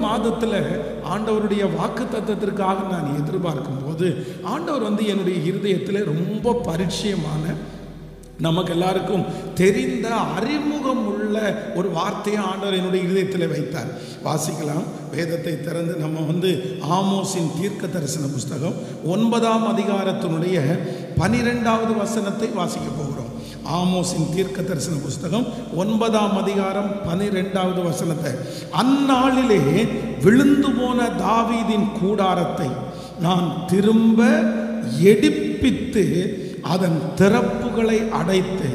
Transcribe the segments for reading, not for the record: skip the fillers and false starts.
மாதத்தில் ஆண்டவருடைய வாக்கு தத்தத்திற்காக நான் எதிர்பார்க்கும் போது ஆண்டவர் என்னுடைய இருதயத்தில் ரொம்ப பரிச்சயமான, நமக்கு எல்லாருக்கும் தெரிந்த, அறிமுகம் உள்ள ஒரு வார்த்தையை ஆண்டவர் என்னுடைய இருதயத்தில் வைத்தார். வாசிக்கலாம். வேதத்தை திறந்து நம்ம ஆமோஸின் தீர்க்க தரிசன புஸ்தகம் 9ஆம் அதிகாரத்தினுடைய 12வது வசனத்தை வாசிக்க போகிறோம். ஆமோஸின் தீர்க்க தரிசன புஸ்தகம் 9ஆம் அதிகாரம் 12வது வசனத்தை. அந்நாளிலே விழுந்து போன தாவீதின் கூடாரத்தை நான் திரும்ப எடுப்பித்து அதன் திறப்புகளை அடைத்து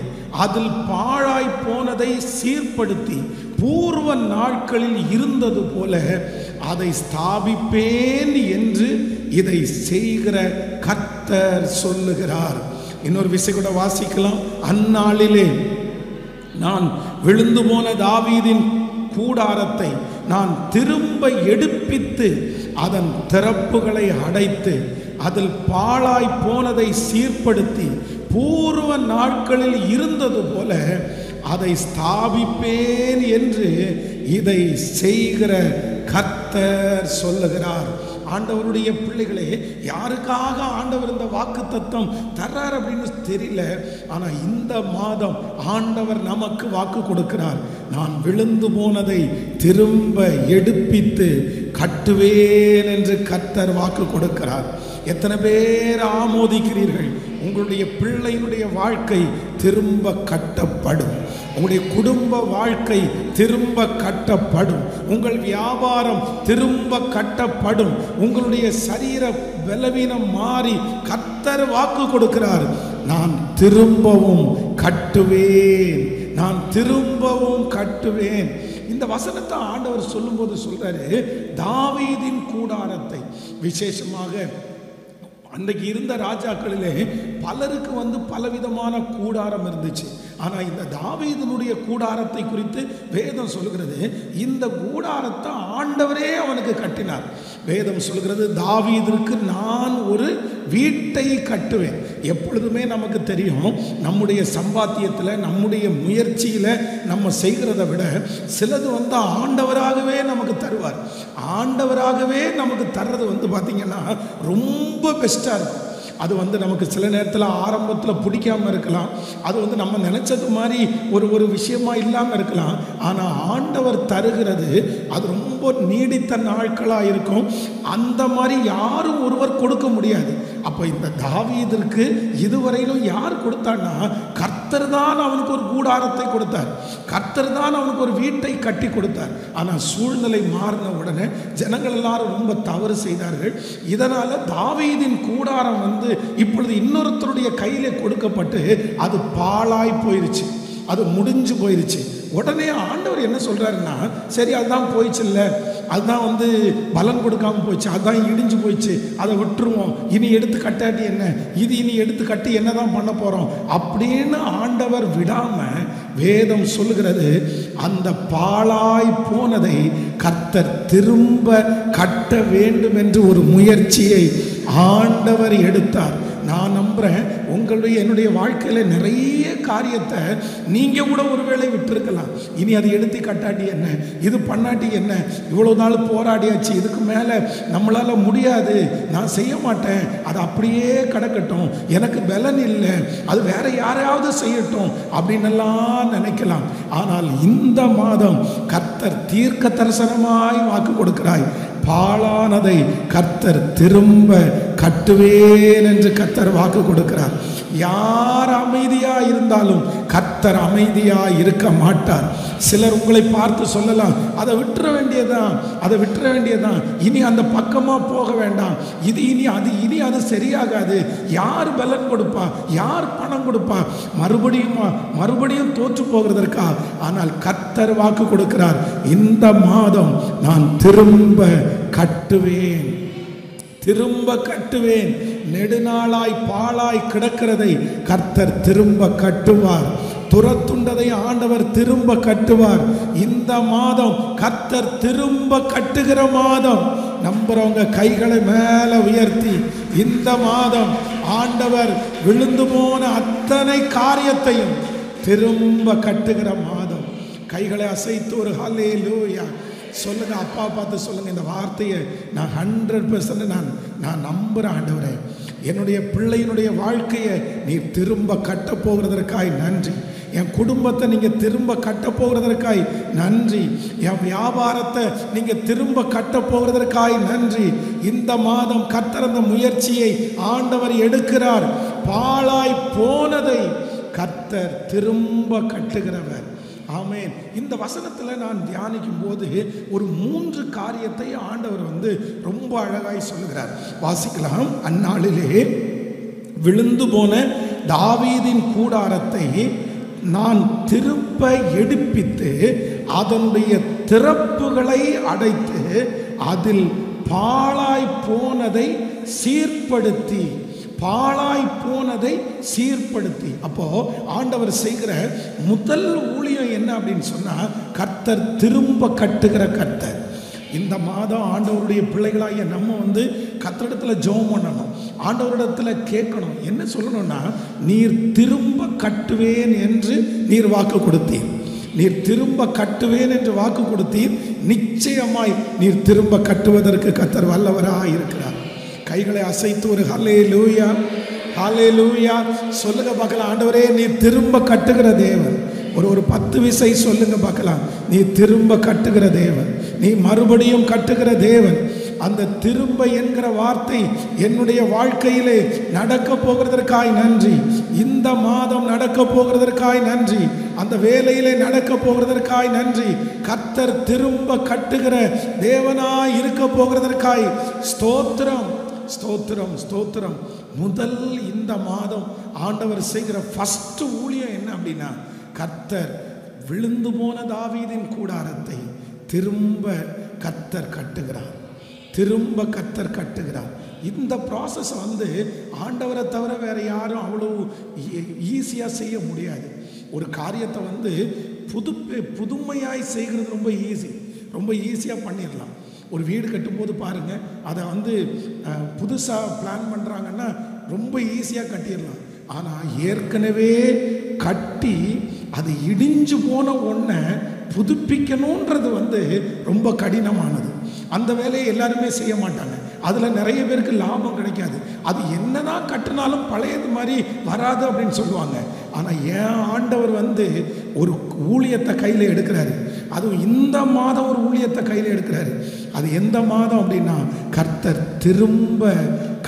அதில் பாழாய் போனதை சீர்படுத்தி பூர்வ நாட்களில் இருந்தது போல அதை ஸ்தாபிப்பேன் என்று இதை செய்கிற கர்த்தர் சொல்லுகிறார். இன்னொரு விஷயம் கூட வாசிக்கலாம். அந்நாளிலே நான் விழுந்து போன தாவீதின் கூடாரத்தை நான் திரும்ப எடுப்பித்து அதன் திறப்புகளை அடைத்து அதில் பாழாய் போனதை சீர்படுத்தி பூர்வ நாட்களில் இருந்தது போல அதை ஸ்தாபிப்பேன் என்று இதை செய்கிற கர்த்தர் சொல்லுகிறார். ஆண்டவருடைய பிள்ளைகளே, யாருக்காக ஆண்டவர் இந்த வாக்கு தத்தம் தர்றார் அப்படின்னு தெரியல. ஆனால் இந்த மாதம் ஆண்டவர் நமக்கு வாக்கு கொடுக்கிறார். நான் விழுந்து போனதை திரும்ப எடுப்பித்து கட்டுவேன் என்று கர்த்தர் வாக்கு கொடுக்கிறார். எத்தனை பேர் ஆமோதிக்கிறீர்கள்? உங்களுடைய பிள்ளையினுடைய வாழ்க்கை திரும்ப கட்டப்படும். உங்களுடைய குடும்ப வாழ்க்கை திரும்ப கட்டப்படும். உங்கள் வியாபாரம் திரும்ப கட்டப்படும். உங்களுடைய சரீர பலவீனம் மாறி கர்த்தர் வாக்கு கொடுக்கிறார். நான் திரும்பவும் கட்டுவேன், நான் திரும்பவும் கட்டுவேன். இந்த வசனத்தை ஆண்டவர் சொல்லும்போது சொல்றாரு, தாவீதின் கூடாரத்தை. விசேஷமாக அன்றைக்கு இருந்த ராஜாக்களிலே பலருக்கு பலவிதமான கூடாரம் இருந்துச்சு. ஆனால் இந்த தாவீதினுடைய கூடாரத்தை குறித்து வேதம் சொல்கிறது, இந்த கூடாரத்தை ஆண்டவரே அவனுக்கு கட்டினார். வேதம் சொல்கிறது, தாவீதிற்கு நான் ஒரு வீட்டை கட்டுவேன். எப்பொழுதுமே நமக்கு தெரியும், நம்முடைய சம்பாத்தியத்தில், நம்முடைய முயற்சியில் நம்ம செய்கிறத விட சிலது ஆண்டவராகவே நமக்கு தருவார். ஆண்டவராகவே நமக்கு தர்றது பார்த்தீங்கன்னா ரொம்ப பெஸ்ட்டாக இருக்கும். அது நமக்கு சில நேரத்தில் ஆரம்பத்தில் பிடிக்காமல் இருக்கலாம். அது நம்ம நினச்சது மாதிரி ஒரு விஷயமா இல்லாமல் இருக்கலாம். ஆனால் ஆண்டவர் தருகிறது அது ரொம்ப நீடித்த நாட்களாக இருக்கும். அந்த மாதிரி யாரும் ஒருவர் கொடுக்க முடியாது. அப்போ இந்த தாவீதிற்கு இதுவரையிலும் யார் கொடுத்தான்னா, கர்த்தர் தான் அவனுக்கு ஒரு கூடாரத்தை கொடுத்தார். கர்த்தர் தான் அவனுக்கு ஒரு வீட்டை கட்டி கொடுத்தார். ஆனால் சூழ்நிலை மாறின உடனே ஜனங்கள் எல்லாரும் ரொம்ப தவறு செய்தார்கள். இதனால் தாவீதின் கூடாரம் இப்பொழுது இன்னொருத்தருடைய கையிலே கொடுக்கப்பட்டு அது பாழாய் போயிருச்சு, அது முடிஞ்சு போயிருச்சு. உடனே ஆண்டவர் என்ன சொல்றாருன்னா, சரி அதுதான் போயிடுச்சு, இல்லை அதுதான் பலன் கொடுக்காம போயிடுச்சு, அதுதான் இடிஞ்சு போயிடுச்சு, அதை விட்டுருவோம், இனி எடுத்து கட்டாட்டி என்ன, இது இனி எடுத்து கட்டி என்னதான் பண்ண போறோம் அப்படின்னு ஆண்டவர் விடாம வேதம் சொல்லுகிறது, அந்த பாழாய் போனதை கர்த்தர் திரும்ப கட்ட வேண்டும் என்று ஒரு முயற்சியை ஆண்டவர் எடுத்தார். நான் நம்புறேன், என்னுடைய வாழ்க்கையில் நிறைய காரியத்தை நீங்க கூட ஒருவேளை விட்டுருக்கலாம். இனி அதை எடுத்து கட்டாட்டி என்ன, இது பண்ணாட்டி என்ன, இவ்வளவு நாள் போராடியாச்சு, இதுக்கு மேலே நம்மளால முடியாது, நான் செய்ய மாட்டேன், அது அப்படியே கிடக்கட்டும், எனக்கு பலன் இல்லை, அது வேற யாரையாவது செய்யட்டும் அப்படின்னு எல்லாம் நினைக்கலாம். ஆனால் இந்த மாதம் கர்த்தர் தீர்க்க தரிசனமாய் வாக்கு கொடுக்கிறாய். பாழானதை கர்த்தர் திரும்ப கட்டுவேன் என்று கர்த்தர் வாக்கு கொடுக்கிறார். யார் அமைதியா இருந்தாலும் கர்த்தர் அமைதியா இருக்க மாட்டார். சிலர் உங்களை பார்த்து சொல்லலாம், அதை விட்டுற வேண்டியதான், அதை விட்டுற வேண்டியதான், இனி அந்த பக்கமா போக வேண்டாம், இது இனி அது சரியாகாது, யார் பலன் கொடுப்பா, யார் பணம் கொடுப்பா, மறுபடியும் தோற்று போகிறதற்கா. ஆனால் கர்த்தர் வாக்கு கொடுக்கிறார், இந்த மாதம் நான் திரும்ப கட்டுவேன், திரும்ப கட்டுவேன். நெடுநாளாய் பாழாய் கிடக்கிறதை கர்த்தர் திரும்ப கட்டுவார். துரத்துண்டதை ஆண்டவர் திரும்ப கட்டுவார். இந்த மாதம் கர்த்தர் திரும்ப கட்டுகிற மாதம். நம்புறவங்க கைகளை மேல உயர்த்தி, இந்த மாதம் ஆண்டவர் விழுந்து போன அத்தனை காரியத்தையும் திரும்ப கட்டுகிற மாதம். கைகளை அசைத்து ஒரு ஹல்லேலூயா. சொல்லுங்க, அப்பா பார்த்து சொல்லுங்க, இந்த வார்த்தையை நான் 100% நான் நம்புகிறேன் ஆண்டவரே. என்னுடைய பிள்ளையினுடைய வாழ்க்கையை நீர் திரும்ப கட்ட போகிறதற்காய் நன்றி. என் குடும்பத்தை நீங்கள் திரும்ப கட்ட போகிறதற்காய் நன்றி. என் வியாபாரத்தை நீங்கள் திரும்ப கட்ட போகிறதற்காய் நன்றி. இந்த மாதம் கர்த்தர் அந்த முயற்சியை ஆண்டவர் எடுக்கிறார். பாழாய் போனதை கர்த்தர் திரும்ப கட்டுகிறவர். ஆமென். இந்த வசனத்தில் நான் தியானிக்கும் போது ஒரு 3 காரியத்தை ஆண்டவர் ரொம்ப அழகாய் சொல்லுகிறார். வாசிக்கலாம். அந்நாளிலே விழுந்து போன தாவீதின் கூடாரத்தை நான் திரும்ப எடுப்பித்து அதனுடைய திறப்புகளை அடைத்து அதில் பாழாய் போனதை சீர்படுத்தி, பாழாய் போனதை சீர்படுத்தி. அப்போ ஆண்டவர் செய்கிற முதல் ஊழியம் என்ன அப்படின்னு சொன்னா, கர்த்தர் திரும்ப கட்டுகிற கர்த்தர். இந்த மாதம் ஆண்டவருடைய பிள்ளைகளாகிய நம்ம கர்த்தரிடத்தில் ஜெபம் பண்ணணும், ஆண்டவரிடத்தில் கேட்கணும். என்ன சொல்லணும்னா, நீர் திரும்ப கட்டுவேன் என்று நீர் வாக்கு கொடுத்தீர். நீர் திரும்ப கட்டுவேன் என்று வாக்கு கொடுத்தீர். நிச்சயமாய் நீர் திரும்ப கட்டுவதற்கு கர்த்தர் வல்லவராய் இருக்கிறார். கைகளை அசைத்து ஒரு ஹல்லேலூயா, ஹல்லேலூயா சொல்லுங்க பார்க்கலாம். ஆண்டவரே, நீ திரும்ப கட்டுகிற தேவன். ஒரு 10 விசை சொல்லுங்க பார்க்கலாம். நீ திரும்ப கட்டுகிற தேவன், நீ மறுபடியும் கட்டுகிற தேவன். அந்த திரும்ப என்கிற வார்த்தை என்னுடைய வாழ்க்கையிலே நடக்க போகிறதற்காய் நன்றி. இந்த மாதம் நடக்க போகிறதற்காய் நன்றி. அந்த வேலையிலே நடக்க போகிறதற்காய் நன்றி. கர்த்தர் திரும்ப கட்டுகிற தேவனாய் இருக்க போகிறதற்காய் ஸ்தோத்திரம், ஸ்தோத்திரம், ஸ்தோத்திரம். முதல் இந்த மாதம் ஆண்டவர் செய்கிற ஃபர்ஸ்ட் ஊழியம் என்ன அப்படின்னா, கர்த்தர் விழுந்து போன தாவீதின் கூடாரத்தை திரும்ப கர்த்தர் கட்டுகிறார். திரும்ப கர்த்தர் கட்டுகிறார். இந்த ப்ராசஸ் ஆண்டவரை தவிர வேற யாரும் அவ்வளவு ஈஸியாக செய்ய முடியாது. ஒரு காரியத்தை புதுமையாய் செய்கிறது ரொம்ப ஈஸி, ரொம்ப ஈஸியாக பண்ணிடலாம். ஒரு வீடு கட்டும்போது பாருங்கள், அதை புதுசாக பிளான் பண்ணுறாங்கன்னா ரொம்ப ஈஸியாக கட்டிடலாம். ஆனால் ஏற்கனவே கட்டி அது இடிஞ்சு போன ஒன்றை புதுப்பிக்கணுன்றது ரொம்ப கடினமானது. அந்த வேலையை எல்லாருமே செய்ய மாட்டாங்க. அதில் நிறைய பேருக்கு லாபம் கிடைக்காது. அது என்னதான் கட்டினாலும் பழையது மாதிரி வராது அப்படின்னு சொல்லுவாங்க. ஆனால் என் ஆண்டவர் ஒரு ஊழியத்தை கையில் எடுக்கிறாரு. அதுவும் இந்த மாதம் ஒரு ஊழியத்தை கையில் எடுக்கிறாரு. அது எந்த மாதம் அப்படின்னா, கர்த்தர் திரும்ப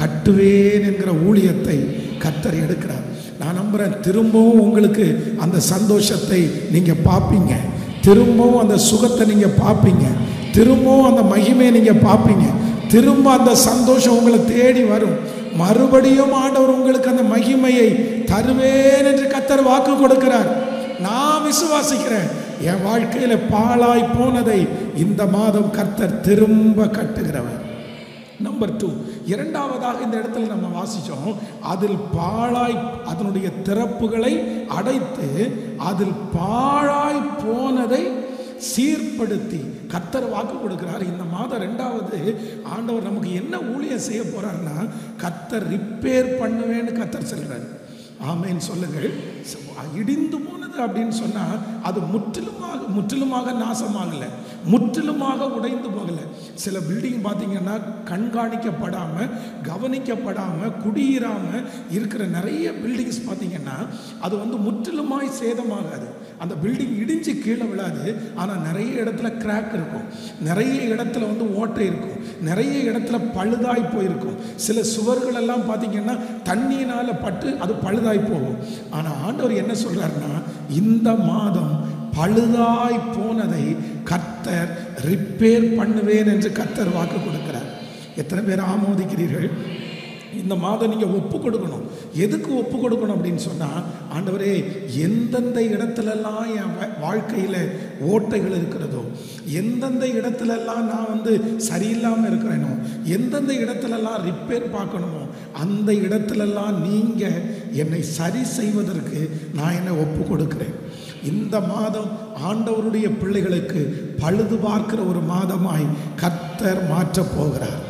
கட்டுவேன் என்கிற ஊழியத்தை கர்த்தர் எடுக்கிறார். நான் நம்புகிறேன், திரும்பவும் உங்களுக்கு அந்த சந்தோஷத்தை நீங்கள் பார்ப்பீங்க, திரும்பவும் அந்த சுகத்தை நீங்கள் பார்ப்பீங்க, திரும்பவும் அந்த மகிமையை நீங்கள் பார்ப்பீங்க, திரும்ப அந்த சந்தோஷம் உங்களை தேடி வரும். மறுபடியும் ஆண்டவர் உங்களுக்கு அந்த மகிமையை தருவேன் என்று கர்த்தர் வாக்கு கொடுக்கிறார். நான் விசுவாசிக்கிறேன், என் வாழ்க்கையில் பாழாய் போனதை இந்த மாதம் கர்த்தர் திரும்ப கட்டுகிறவர். நம்பர் 2, இரண்டாவதாக இந்த இடத்துல நம்ம வாசிச்சோம், அதில் பாழாய் அதனுடைய திறப்புகளை அடைத்து அதில் பாழாய் போனதை சீர்படுத்தி கர்த்தர் வாக்கு கொடுக்கிறார். இந்த மாதம் 2வது ஆண்டவர் நமக்கு என்ன ஊழியம் செய்ய போறாருன்னா, கர்த்தர் ரிப்பேர் பண்ணுவேன்னு கர்த்தர் சொல்றாரு. ஆமேன் சொல்லுங்கள். இடிந்து போனது அப்படின்னு சொன்னால் அது முற்றிலுமாக நாசமாகலை, முற்றிலுமாக உடைந்து போகலை. சில பில்டிங் பார்த்தீங்கன்னா கண்காணிக்கப்படாமல், கவனிக்கப்படாமல், குடியிராமல் இருக்கிற நிறைய பில்டிங்ஸ் பார்த்தீங்கன்னா அது முற்றிலுமாய் சேதமாகாது. அந்த பில்டிங் இடிஞ்சு கீழே விழாது. ஆனால் நிறைய இடத்துல கிராக் இருக்கும், நிறைய இடத்துல ஓட்டை இருக்கும், நிறைய இடத்துல பழுதாய் போயிருக்கும். சில சுவர்கள் எல்லாம் பார்த்தீங்கன்னா தண்ணியினால் பட்டு அது பழுதாய் போகும். ஆனால் ஆண்டவர் என்ன சொல்றாருன்னா, இந்த மாதம் பழுதாய் போனதை கர்த்தர் ரிப்பேர் பண்ணுவேன் என்று கர்த்தர் வாக்கு கொடுக்கிறார். எத்தனை பேர் ஆமோதிக்கிறீர்கள்? இந்த மாதம் நீங்கள் ஒப்பு கொடுக்கணும். எதுக்கு ஒப்பு கொடுக்கணும் அப்படின்னு சொன்னால், ஆண்டவரே, எந்தெந்த இடத்துலலாம் என் வாழ்க்கையில் ஓட்டைகள் இருக்கிறதோ, எந்தெந்த இடத்துலலாம் நான் சரியில்லாமல் இருக்கிறேனோ, எந்தெந்த இடத்துலலாம் ரிப்பேர் பார்க்கணுமோ, அந்த இடத்துலலாம் நீங்கள் என்னை சரி செய்வதற்கு நான் என்னை ஒப்பு கொடுக்கிறேன். இந்த மாதம் ஆண்டவருடைய பிள்ளைகளுக்கு பழுது பார்க்கிற ஒரு மாதமாய் கர்த்தர் மாற்றப் போகிறார்.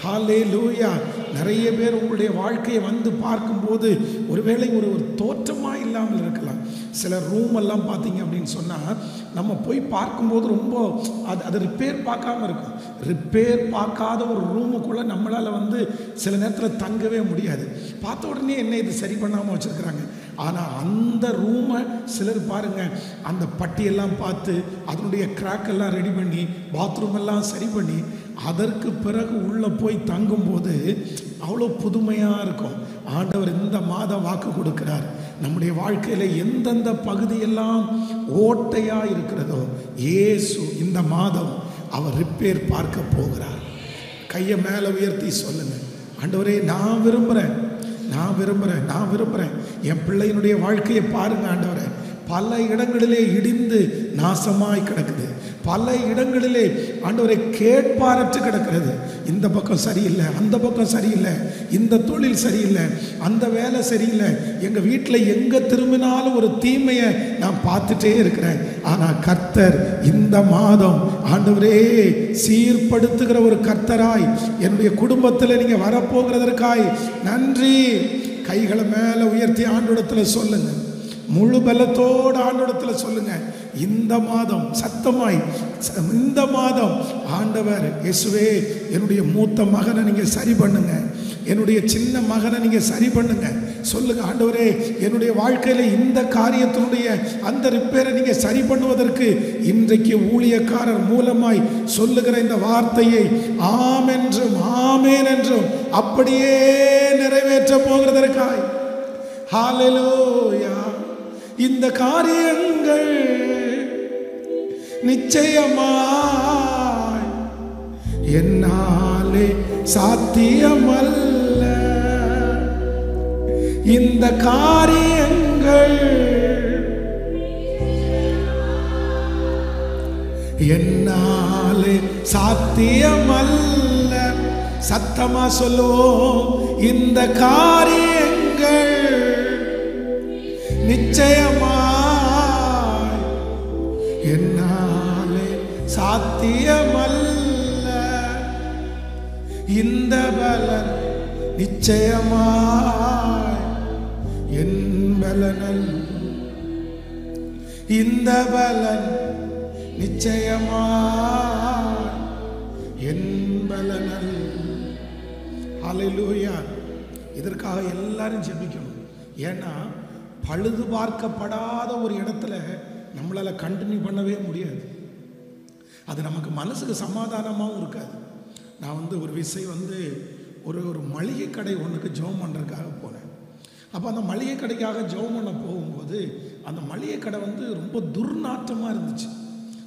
ஹல்லேலூயா. நிறைய பேர் உங்களுடைய வாழ்க்கையை பார்க்கும்போது ஒருவேளை ஒரு தோற்றமாக இல்லாமல் இருக்கலாம். சில ரூம் எல்லாம் பார்த்தீங்க அப்படின்னு சொன்னால் நம்ம போய் பார்க்கும்போது ரொம்ப அது ரிப்பேர் பார்க்காம இருக்கும். ரிப்பேர் பார்க்காத ஒரு ரூமுக்குள்ளே நம்மளால் வந்து சில நேரத்தில் தங்கவே முடியாது. பார்த்த உடனே என்ன இது சரி பண்ணாமல் வச்சுருக்குறாங்க. ஆனால் அந்த ரூமை சிலர் பாருங்கள், அந்த பட்டியெல்லாம் பார்த்து அதனுடைய கிராக் எல்லாம் ரெடி பண்ணி பாத்ரூம் எல்லாம் சரி பண்ணி அதற்கு பிறகு உள்ளே போய் தங்கும்போது அவ்வளோ புதுமையாக இருக்கும். ஆண்டவர் இந்த மாதம் வாக்கு கொடுக்கிறார், நம்முடைய வாழ்க்கையில் எந்தெந்த பகுதியெல்லாம் ஓட்டையாக இருக்கிறதோ இயேசு இந்த மாதம் அவர் ரிப்பேர் பார்க்க போகிறார். கையை மேலே உயர்த்தி சொல்லுங்கள், ஆண்டவரே நான் விரும்புகிறேன் என் பிள்ளையினுடைய வாழ்க்கையை பாருங்கள் ஆண்டவரே. பல இடங்களிலே இடிந்து நாசமாய் கிடக்குது, பல இடங்களிலே ஆண்டவரை கேட்பாரற்று கிடக்கிறது. இந்த பக்கம் சரியில்லை, அந்த பக்கம் சரியில்லை, இந்த தொழில் சரியில்லை, அந்த வேலை சரியில்லை, எங்கள் வீட்டில் எங்கே திரும்பினாலும் ஒரு தீமையை நான் பார்த்துட்டே இருக்கிறேன். ஆனால் கர்த்தர் இந்த மாதம் ஆண்டவரே சீர்படுத்துகிற ஒரு கர்த்தராய் என்னுடைய குடும்பத்தில் நீங்கள் வரப்போகிறதற்காய் நன்றி. கைகளை மேலே உயர்த்தி ஆண்டவரிடத்தில் சொல்லுங்க, முழு பலத்தோடு ஆண்டவரிடத்தில் சொல்லுங்க. இந்த மாதம் சத்தமாய் இந்த மாதம் ஆண்டவர் இயேசுவே என்னுடைய மூத்த மகனை நீங்கள் சரி பண்ணுங்க, என்னுடைய சின்ன மகனை நீங்கள் சரி பண்ணுங்க சொல்லுங்க. ஆண்டவரே என்னுடைய வாழ்க்கையில் இந்த காரியத்தினுடைய அந்த ரிப்பேரை நீங்கள் சரி பண்ணுவதற்கு இன்றைக்கு ஊழியக்காரர் மூலமாய் சொல்லுகிற இந்த வார்த்தையை ஆம் என்றும் ஆமேன் என்றும் அப்படியே நிறைவேற்ற போகிறதற்காய் ஹல்லேலூயா. இந்த காரியங்கள் நிச்சயமாய் என்னாலே சாத்தியமல்ல, இந்த காரியங்கள் என்னாலே சாத்தியமல்ல. சத்தமா சொல்லுவோம், இந்த காரியங்கள் நிச்சயமாய் என்னாலே சாத்தியமல்ல, இந்த பலன் நிச்சயமாய் என் பலனல்ல, இந்த பலன் நிச்சயமாய் என் பலனல்ல. ஹல்லேலூயா. இதற்காக எல்லாரும் ஜெபிக்கணும். ஏன்னா பழுது பார்க்கப்படாத ஒரு இடத்துல நம்மளால் கண்டினியூ பண்ணவே முடியாது. அது நமக்கு மனசுக்கு சமாதானமாகவும் இருக்காது. நான் ஒரு விஷயம் ஒரு மளிகை கடை ஒன்றுக்கு ஜெபம் பண்ணுறதுக்காக போனேன். அப்போ அந்த மளிகை கடைக்காக ஜெபம் பண்ண போகும்போது அந்த மளிகை கடை ரொம்ப துர்நாற்றமாக இருந்துச்சு.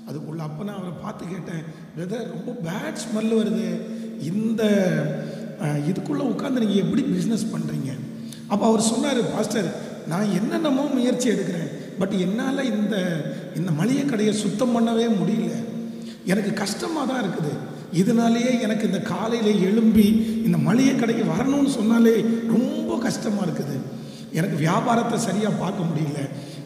அதுக்குள்ள அப்போ நான் அவரை பார்த்து கேட்டேன், பிரதர் ரொம்ப பேட் ஸ்மெல் வருது, இந்த இதுக்குள்ளே உட்காந்து நீங்கள் எப்படி பிஸ்னஸ் பண்ணுறீங்க? அப்போ அவர் சொன்னார், பாஸ்டர் நான் என்னென்னமோ முயற்சி எடுக்கிறேன், பட் என்னால் இந்த மளிகை கடையை சுத்தம் பண்ணவே முடியல, எனக்கு கஷ்டமாக தான் இருக்குது. இதனாலேயே எனக்கு இந்த காலையில் எழும்பி இந்த மளிகை கடைக்கு வரணும்னு சொன்னாலே ரொம்ப கஷ்டமாக இருக்குது. எனக்கு வியாபாரத்தை சரியாக பார்க்க முடியல,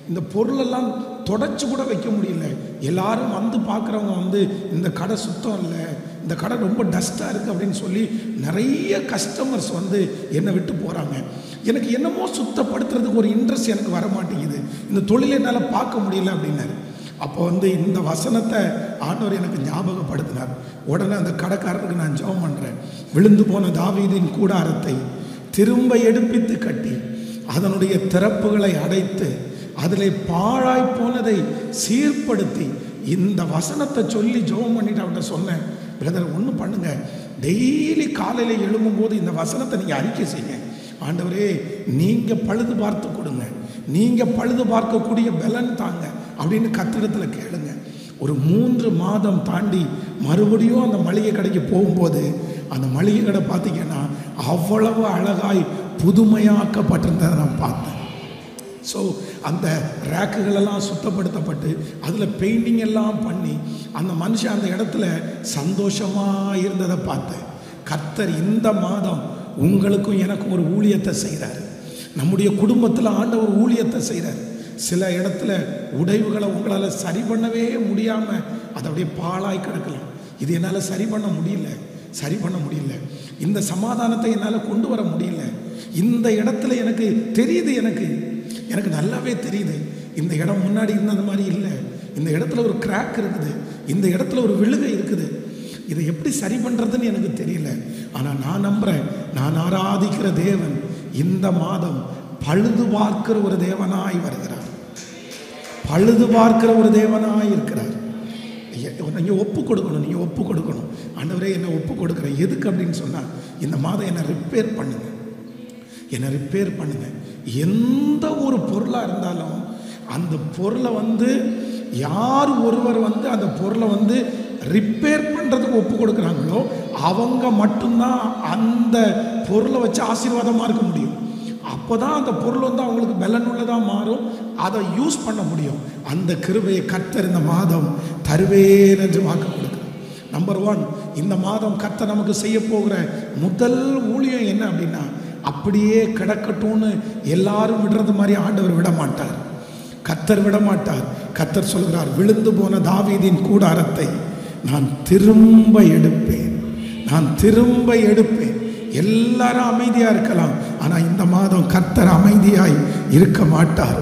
இந்த பொருளெல்லாம் தொடச்சி கூட வைக்க முடியல. எல்லாரும் பார்க்குறவங்க இந்த கடை சுத்தம் இல்லை, இந்த கடை ரொம்ப டஸ்ட்டாக இருக்குது அப்படின்னு சொல்லி நிறைய கஸ்டமர்ஸ் என்னை விட்டு போகிறாங்க. எனக்கு என்னமோ சுத்தப்படுத்துறதுக்கு ஒரு இன்ட்ரெஸ்ட் எனக்கு வர மாட்டேங்குது, இந்த தொழிலை என்னால் பார்க்க முடியல அப்படின்னாரு. அப்போ இந்த வசனத்தை ஆண்டவர் எனக்கு ஞாபகப்படுத்தினார். உடனே அந்த கடைக்காரருக்கு நான் ஜெபம் பண்ணுறேன். விழுந்து போன தாவீதின் கூடாரத்தை திரும்ப எடுப்பித்து கட்டி அதனுடைய திறப்புகளை அடைத்து அதில் பாழாய் போனதை சீர்படுத்தி இந்த வசனத்தை சொல்லி ஜெபம் பண்ணிட்டு அவன்கிட்ட சொன்னேன், பிரதர் ஒன்று பண்ணுங்க, டெய்லி காலையில் எழும்பும்போது இந்த வசனத்தை நீங்கள் அறிக்கை செய்யுங்க. ஆண்டவரே நீங்கள் பழுது பார்த்து கொடுங்க, நீங்கள் பழுது பார்க்கக்கூடிய பலன் தாங்க அப்படின்னு கத்திடத்தில் கேளுங்க. ஒரு 3 மாதம் தாண்டி மறுபடியும் அந்த மளிகை கடைக்கு போகும்போது அந்த மளிகை கடை பார்த்தீங்கன்னா அவ்வளவு அழகாய் புதுமையாக்கப்பட்டிருந்ததை நான் பார்த்தேன். ஸோ அந்த ரேக்குகளெல்லாம் சுத்தப்படுத்தப்பட்டு அதில் பெயிண்டிங் எல்லாம் பண்ணி அந்த மனுஷன் அந்த இடத்துல சந்தோஷமாக இருந்ததை பார்த்தேன். கர்த்தர் இந்த மாதம் உங்களுக்கும் எனக்கும் ஒரு ஊழியத்தை செய்கிறார். நம்முடைய குடும்பத்தில் ஆண்டவர் ஊழியத்தை செய்கிறார். சில இடத்துல உடைவுகளை உங்களால் சரி பண்ணவே முடியாமல் அது அப்படியே பாழாய் கிடக்கலாம். இது என்னால் சரி பண்ண முடியல, இந்த சமாதானத்தை என்னால் கொண்டு வர முடியல, இந்த இடத்துல எனக்கு தெரியுது, எனக்கு நல்லாவே தெரியுது இந்த இடம் முன்னாடி இருந்த மாதிரி இல்லை, இந்த இடத்துல ஒரு கிராக் இருக்குது, இந்த இடத்துல ஒரு விழுகை இருக்குது, இதை எப்படி சரி பண்ணுறதுன்னு எனக்கு தெரியல. ஆனால் நான் நம்புகிறேன், நான் ஆராதிக்கிற தேவன் இந்த மாதம் பழுது பார்க்கிற ஒரு தேவனாய் வருகிறார், பழுது பார்க்கிற ஒரு தேவனாய் இருக்கிறார். நீங்கள் ஒப்பு கொடுக்கணும், நீங்கள் ஒப்பு கொடுக்கணும். ஆண்டவரே என்னை ஒப்பு கொடுக்குறேன். எதுக்கு அப்படின்னு சொன்னால், இந்த மாதம் என்னை ரிப்பேர் பண்ணுங்க, என்னை ரிப்பேர் பண்ணுங்க. எந்த ஒரு பொருளாக இருந்தாலும் அந்த பொருளை யார் ஒருவர் அந்த பொருளை ரிப்பேர் பண்ணுறதுக்கு ஒப்பு கொடுக்குறாங்களோ அவங்க மட்டும்தான் அந்த பொருளை வச்சு ஆசீர்வாதமாக இருக்க முடியும். அப்போ தான் அந்த பொருள் அவங்களுக்கு பலனுள்ளதாக மாறும், அதை யூஸ் பண்ண முடியும். அந்த கிருபையை கர்த்தர் இந்த மாதம் தருவேன் என்று வாக்கு கொடுக்குறேன். நம்பர் 1, இந்த மாதம் கர்த்தர் நமக்கு செய்ய போகிற முதல் ஊழியம் என்ன அப்படின்னா, அப்படியே கிடக்கட்டும்னு எல்லாரும் விடுறது மாதிரி ஆண்டவர் விட மாட்டார், கர்த்தர் விட மாட்டார். கர்த்தர் சொல்கிறார், விழுந்து போன தாவீதின் கூடாரத்தை நான் திரும்ப எடுப்பேன், நான் திரும்ப எடுப்பேன். எல்லாரும் அமைதியாக இருக்கலாம், ஆனால் இந்த மாதம் கர்த்தர் அமைதியாய் இருக்க மாட்டார்.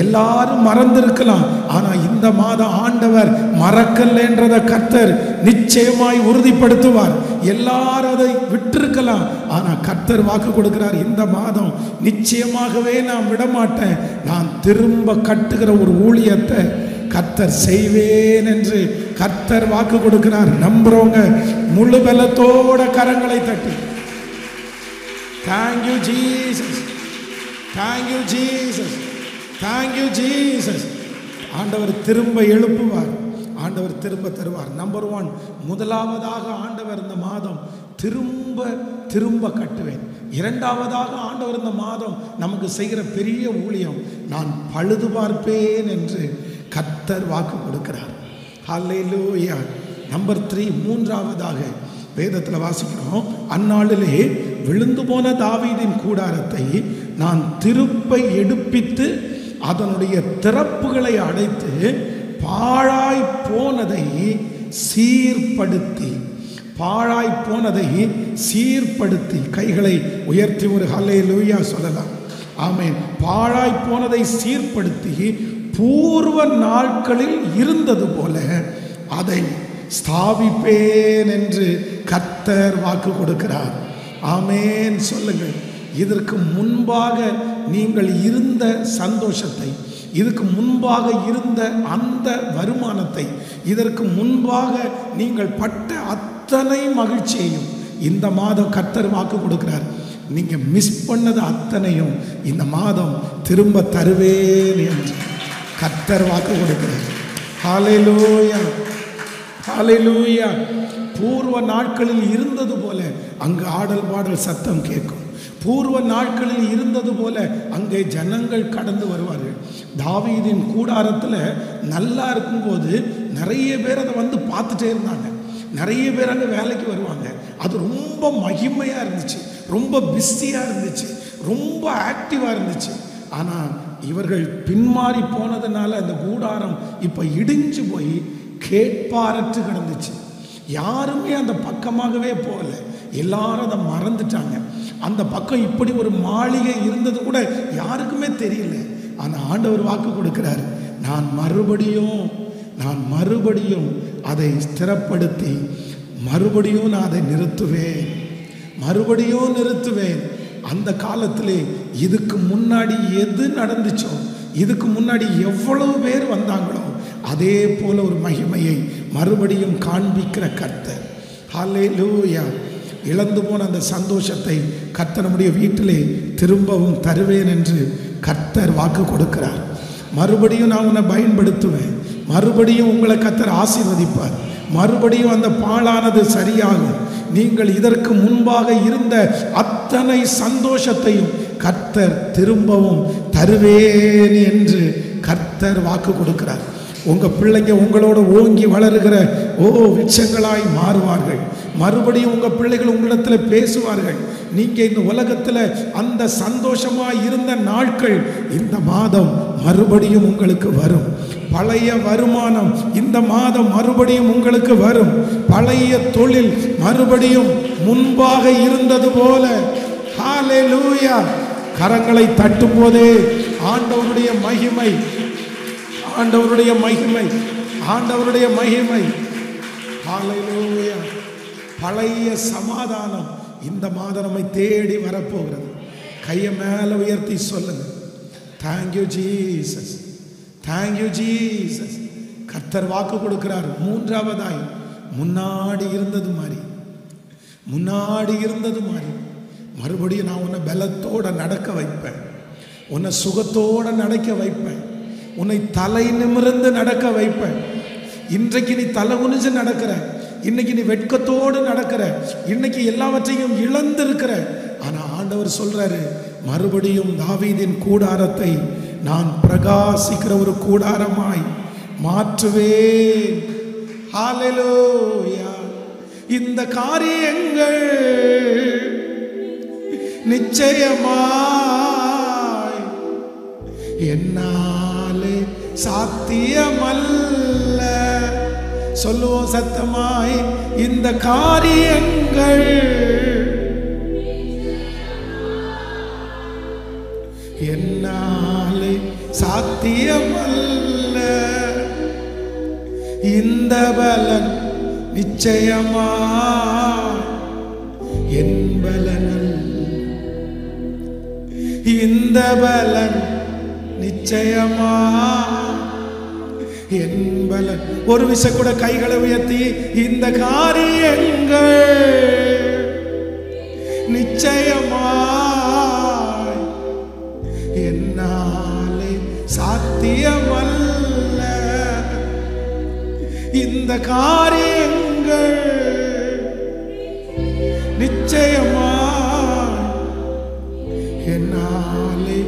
எல்லாரும் மறந்திருக்கலாம், ஆனால் இந்த மாதம் ஆண்டவர் மறக்கலைன்றதை கர்த்தர் நிச்சயமாய் உறுதிப்படுத்துவார். எல்லாரும் அதை விட்டிருக்கலாம், ஆனால் கர்த்தர் வாக்கு கொடுக்கிறார், இந்த மாதம் நிச்சயமாகவே நான் விடமாட்டேன், நான் திரும்ப கட்டுகிற ஒரு ஊழியத்தை கர்த்தர் செய்வேன் என்று கர்த்தர் வாக்கு கொடுக்கிறார். நம்புறவங்க முழு பலத்தோட கரங்களை தட்டி Thank you Jesus, thank you Jesus, thank you Jesus. ஆண்டவர் திரும்ப எழுப்புவார், ஆண்டவர் திரும்ப தருவார். நம்பர் 1, முதலாவதாக ஆண்டவர் இந்த மாதம் திரும்ப திரும்ப கட்டுவேன். இரண்டாவதாக ஆண்டவர் இந்த மாதம் நமக்கு செய்கிற பெரிய ஊழியம், நான் பழுது பார்ப்பேன் என்று கர்த்தர் வாக்கு கொடுக்கிறார். ஹல்லேலூயா. நம்பர் 3, மூன்றாவதாக வேதத்தில் வாசிக்கிறோம், அந்நாளிலே விழுந்து போன தாவீதின் கூடாரத்தை நான் திருப்ப எடுப்பித்து அதனுடைய திறப்புகளை அடைத்து பாழாய் போனதை சீர்படுத்தி, பாழாய் போனதை சீர்படுத்தி, கைகளை உயர்த்தி ஒரு ஹல்லேலூயா சொல்லலாம். ஆமென். பாழாய் போனதை சீர்படுத்தி பூர்வ நாட்களில் இருந்தது போல அதை ஸ்தாபிப்பேன் என்று கர்த்தர் வாக்கு கொடுக்கிறார். ஆமென் சொல்லுங்கள். இதற்கு முன்பாக நீங்கள் இருந்த சந்தோஷத்தை, இதுக்கு முன்பாக இருந்த அந்த வருமானத்தை, இதற்கு முன்பாக நீங்கள் பட்ட அத்தனை மகிழ்ச்சியையும் இந்த மாதம் கர்த்தர் வாக்கு கொடுக்கிறார். நீங்கள் மிஸ் பண்ணது அத்தனையும் இந்த மாதம் திரும்ப தருவேன் என்று கர்த்தர் வாக்கு கொடுக்கிறார். ஹல்லேலூயா, ஹல்லேலூயா. பூர்வ நாட்களில் இருந்தது போல அங்கு ஆடல் பாடல் சத்தம் கேட்கும். பூர்வ நாட்களில் இருந்தது போல அங்கே ஜனங்கள் கடந்து வருவார்கள். தாவீதின் கூடாரத்தில் நல்லா இருக்கும்போது நிறைய பேர் அதை பார்த்துட்டே இருந்தாங்க, நிறைய பேர் அங்கே வேலைக்கு வருவாங்க. அது ரொம்ப மகிமையாக இருந்துச்சு, ரொம்ப பிஸியாக இருந்துச்சு, ரொம்ப ஆக்டிவாக இருந்துச்சு. ஆனால் இவர்கள் பின்மாறி போனதுனால அந்த கூடாரம் இப்போ இடிஞ்சு போய் கேட்பாரற்று கிடந்துச்சு. யாருமே அந்த பக்கமாகவே போகல, எல்லாரும் அதை மறந்துட்டாங்க. அந்த பக்கம் இப்படி ஒரு மாளிகை இருந்தது கூட யாருக்குமே தெரியல. ஆனால் ஆண்டவர் வாக்கு கொடுக்கிறார், நான் மறுபடியும் அதை ஸ்திரப்படுத்தி மறுபடியும் நான் அதை நிறுத்துவேன். அந்த காலத்திலே இதுக்கு முன்னாடி எது நடந்துச்சோ, இதுக்கு முன்னாடி எவ்வளவு பேர் வந்தாங்களோ அதே போல ஒரு மகிமையை மறுபடியும் காண்பிக்கிற கர்த்தர். ஹல்லேலூயா. இழந்து போன அந்த சந்தோஷத்தை கர்த்தர் நம்முடைய வீட்டிலே திரும்பவும் தருவேன் என்று கர்த்தர் வாக்கு கொடுக்கிறார். மறுபடியும் நான் உன்னை பயன்படுத்துவேன், மறுபடியும் உங்களை கர்த்தர் ஆசீர்வதிப்பார், மறுபடியும் அந்த பாழானது சரியாகும். நீங்கள் இதற்கு முன்பாக இருந்த அத்தனை சந்தோஷத்தையும் கர்த்தர் திரும்பவும் தருவேன் என்று கர்த்தர் வாக்கு கொடுக்கிறார். உங்கள் பிள்ளைங்க உங்களோட ஓங்கி வளருகிற விருட்சங்களாய் மாறுவார்கள். மறுபடியும் உங்கள் பிள்ளைகள் உங்களிடத்தில் பேசுவார்கள். நீங்கள் இந்த உலகத்தில் அந்த சந்தோஷமாக இருந்த நாட்கள் இந்த மாதம் மறுபடியும் உங்களுக்கு வரும். பழைய வருமானம் இந்த மாதம் மறுபடியும் உங்களுக்கு வரும். பழைய தொழில் மறுபடியும் முன்பாக இருந்தது போல. ஹல்லேலூயா. கரங்களை தட்டும் போதே ஆண்டவருடைய மகிமை ஆண்டவருடைய மகிமை, ஆண்டவருடைய மகிமை. ஹல்லேலூயா. பழைய சமாதானம் இந்த மாதம் நம்மை தேடி வரப்போகிறது. கையை மேல உயர்த்தி சொல்லுங்க, தேங்க்யூ ஜீசஸ், தேங்க்யூ ஜீசஸ். கர்த்தர் வாக்கு கொடுக்கிறார். மூன்றாவதாய், முன்னாடி இருந்தது மாதிரி, முன்னாடி இருந்தது மாதிரி மறுபடியும் நான் உன்னை பலத்தோட நடக்க வைப்பேன், உன்னை சுகத்தோட நடக்க வைப்பேன், உன்னை தலை நிமிர்ந்து நடக்க வைப்பேன். இன்றைக்கு நீ தலை குனிஞ்சு நடக்கிற, இன்னைக்கு நீ வெட்கத்தோடு நடக்கிற, இன்னைக்கு எல்லாவற்றையும் இழந்திருக்கிற. ஆனா ஆண்டவர் சொல்றாரு, மறுபடியும் தாவீதின் கூடாரத்தை நான் பிரகாசிக்கிற ஒரு கூடாரமாய் மாற்றுவேன். ஹல்லேலூயா. இந்த காரியங்கள் நிச்சயமாய் என்னாலே சாத்தியமல்ல. சொல்லுவோம் சத்தமாய், இந்த காரியங்கள் என்னாலே சாத்தியமல்ல. இந்த பலன் நிச்சயமாய் என் பலனல்ல. இந்த பலன் நிச்சயமாய் என் பலன். ஒரு விஷயம் கூட கைகளை உயர்த்தி, இந்த காரியங்கள் நிச்சயமாய் என்னாலே சாத்தியமல்ல. இந்த காரியங்கள் நிச்சயமாய் என்னாலே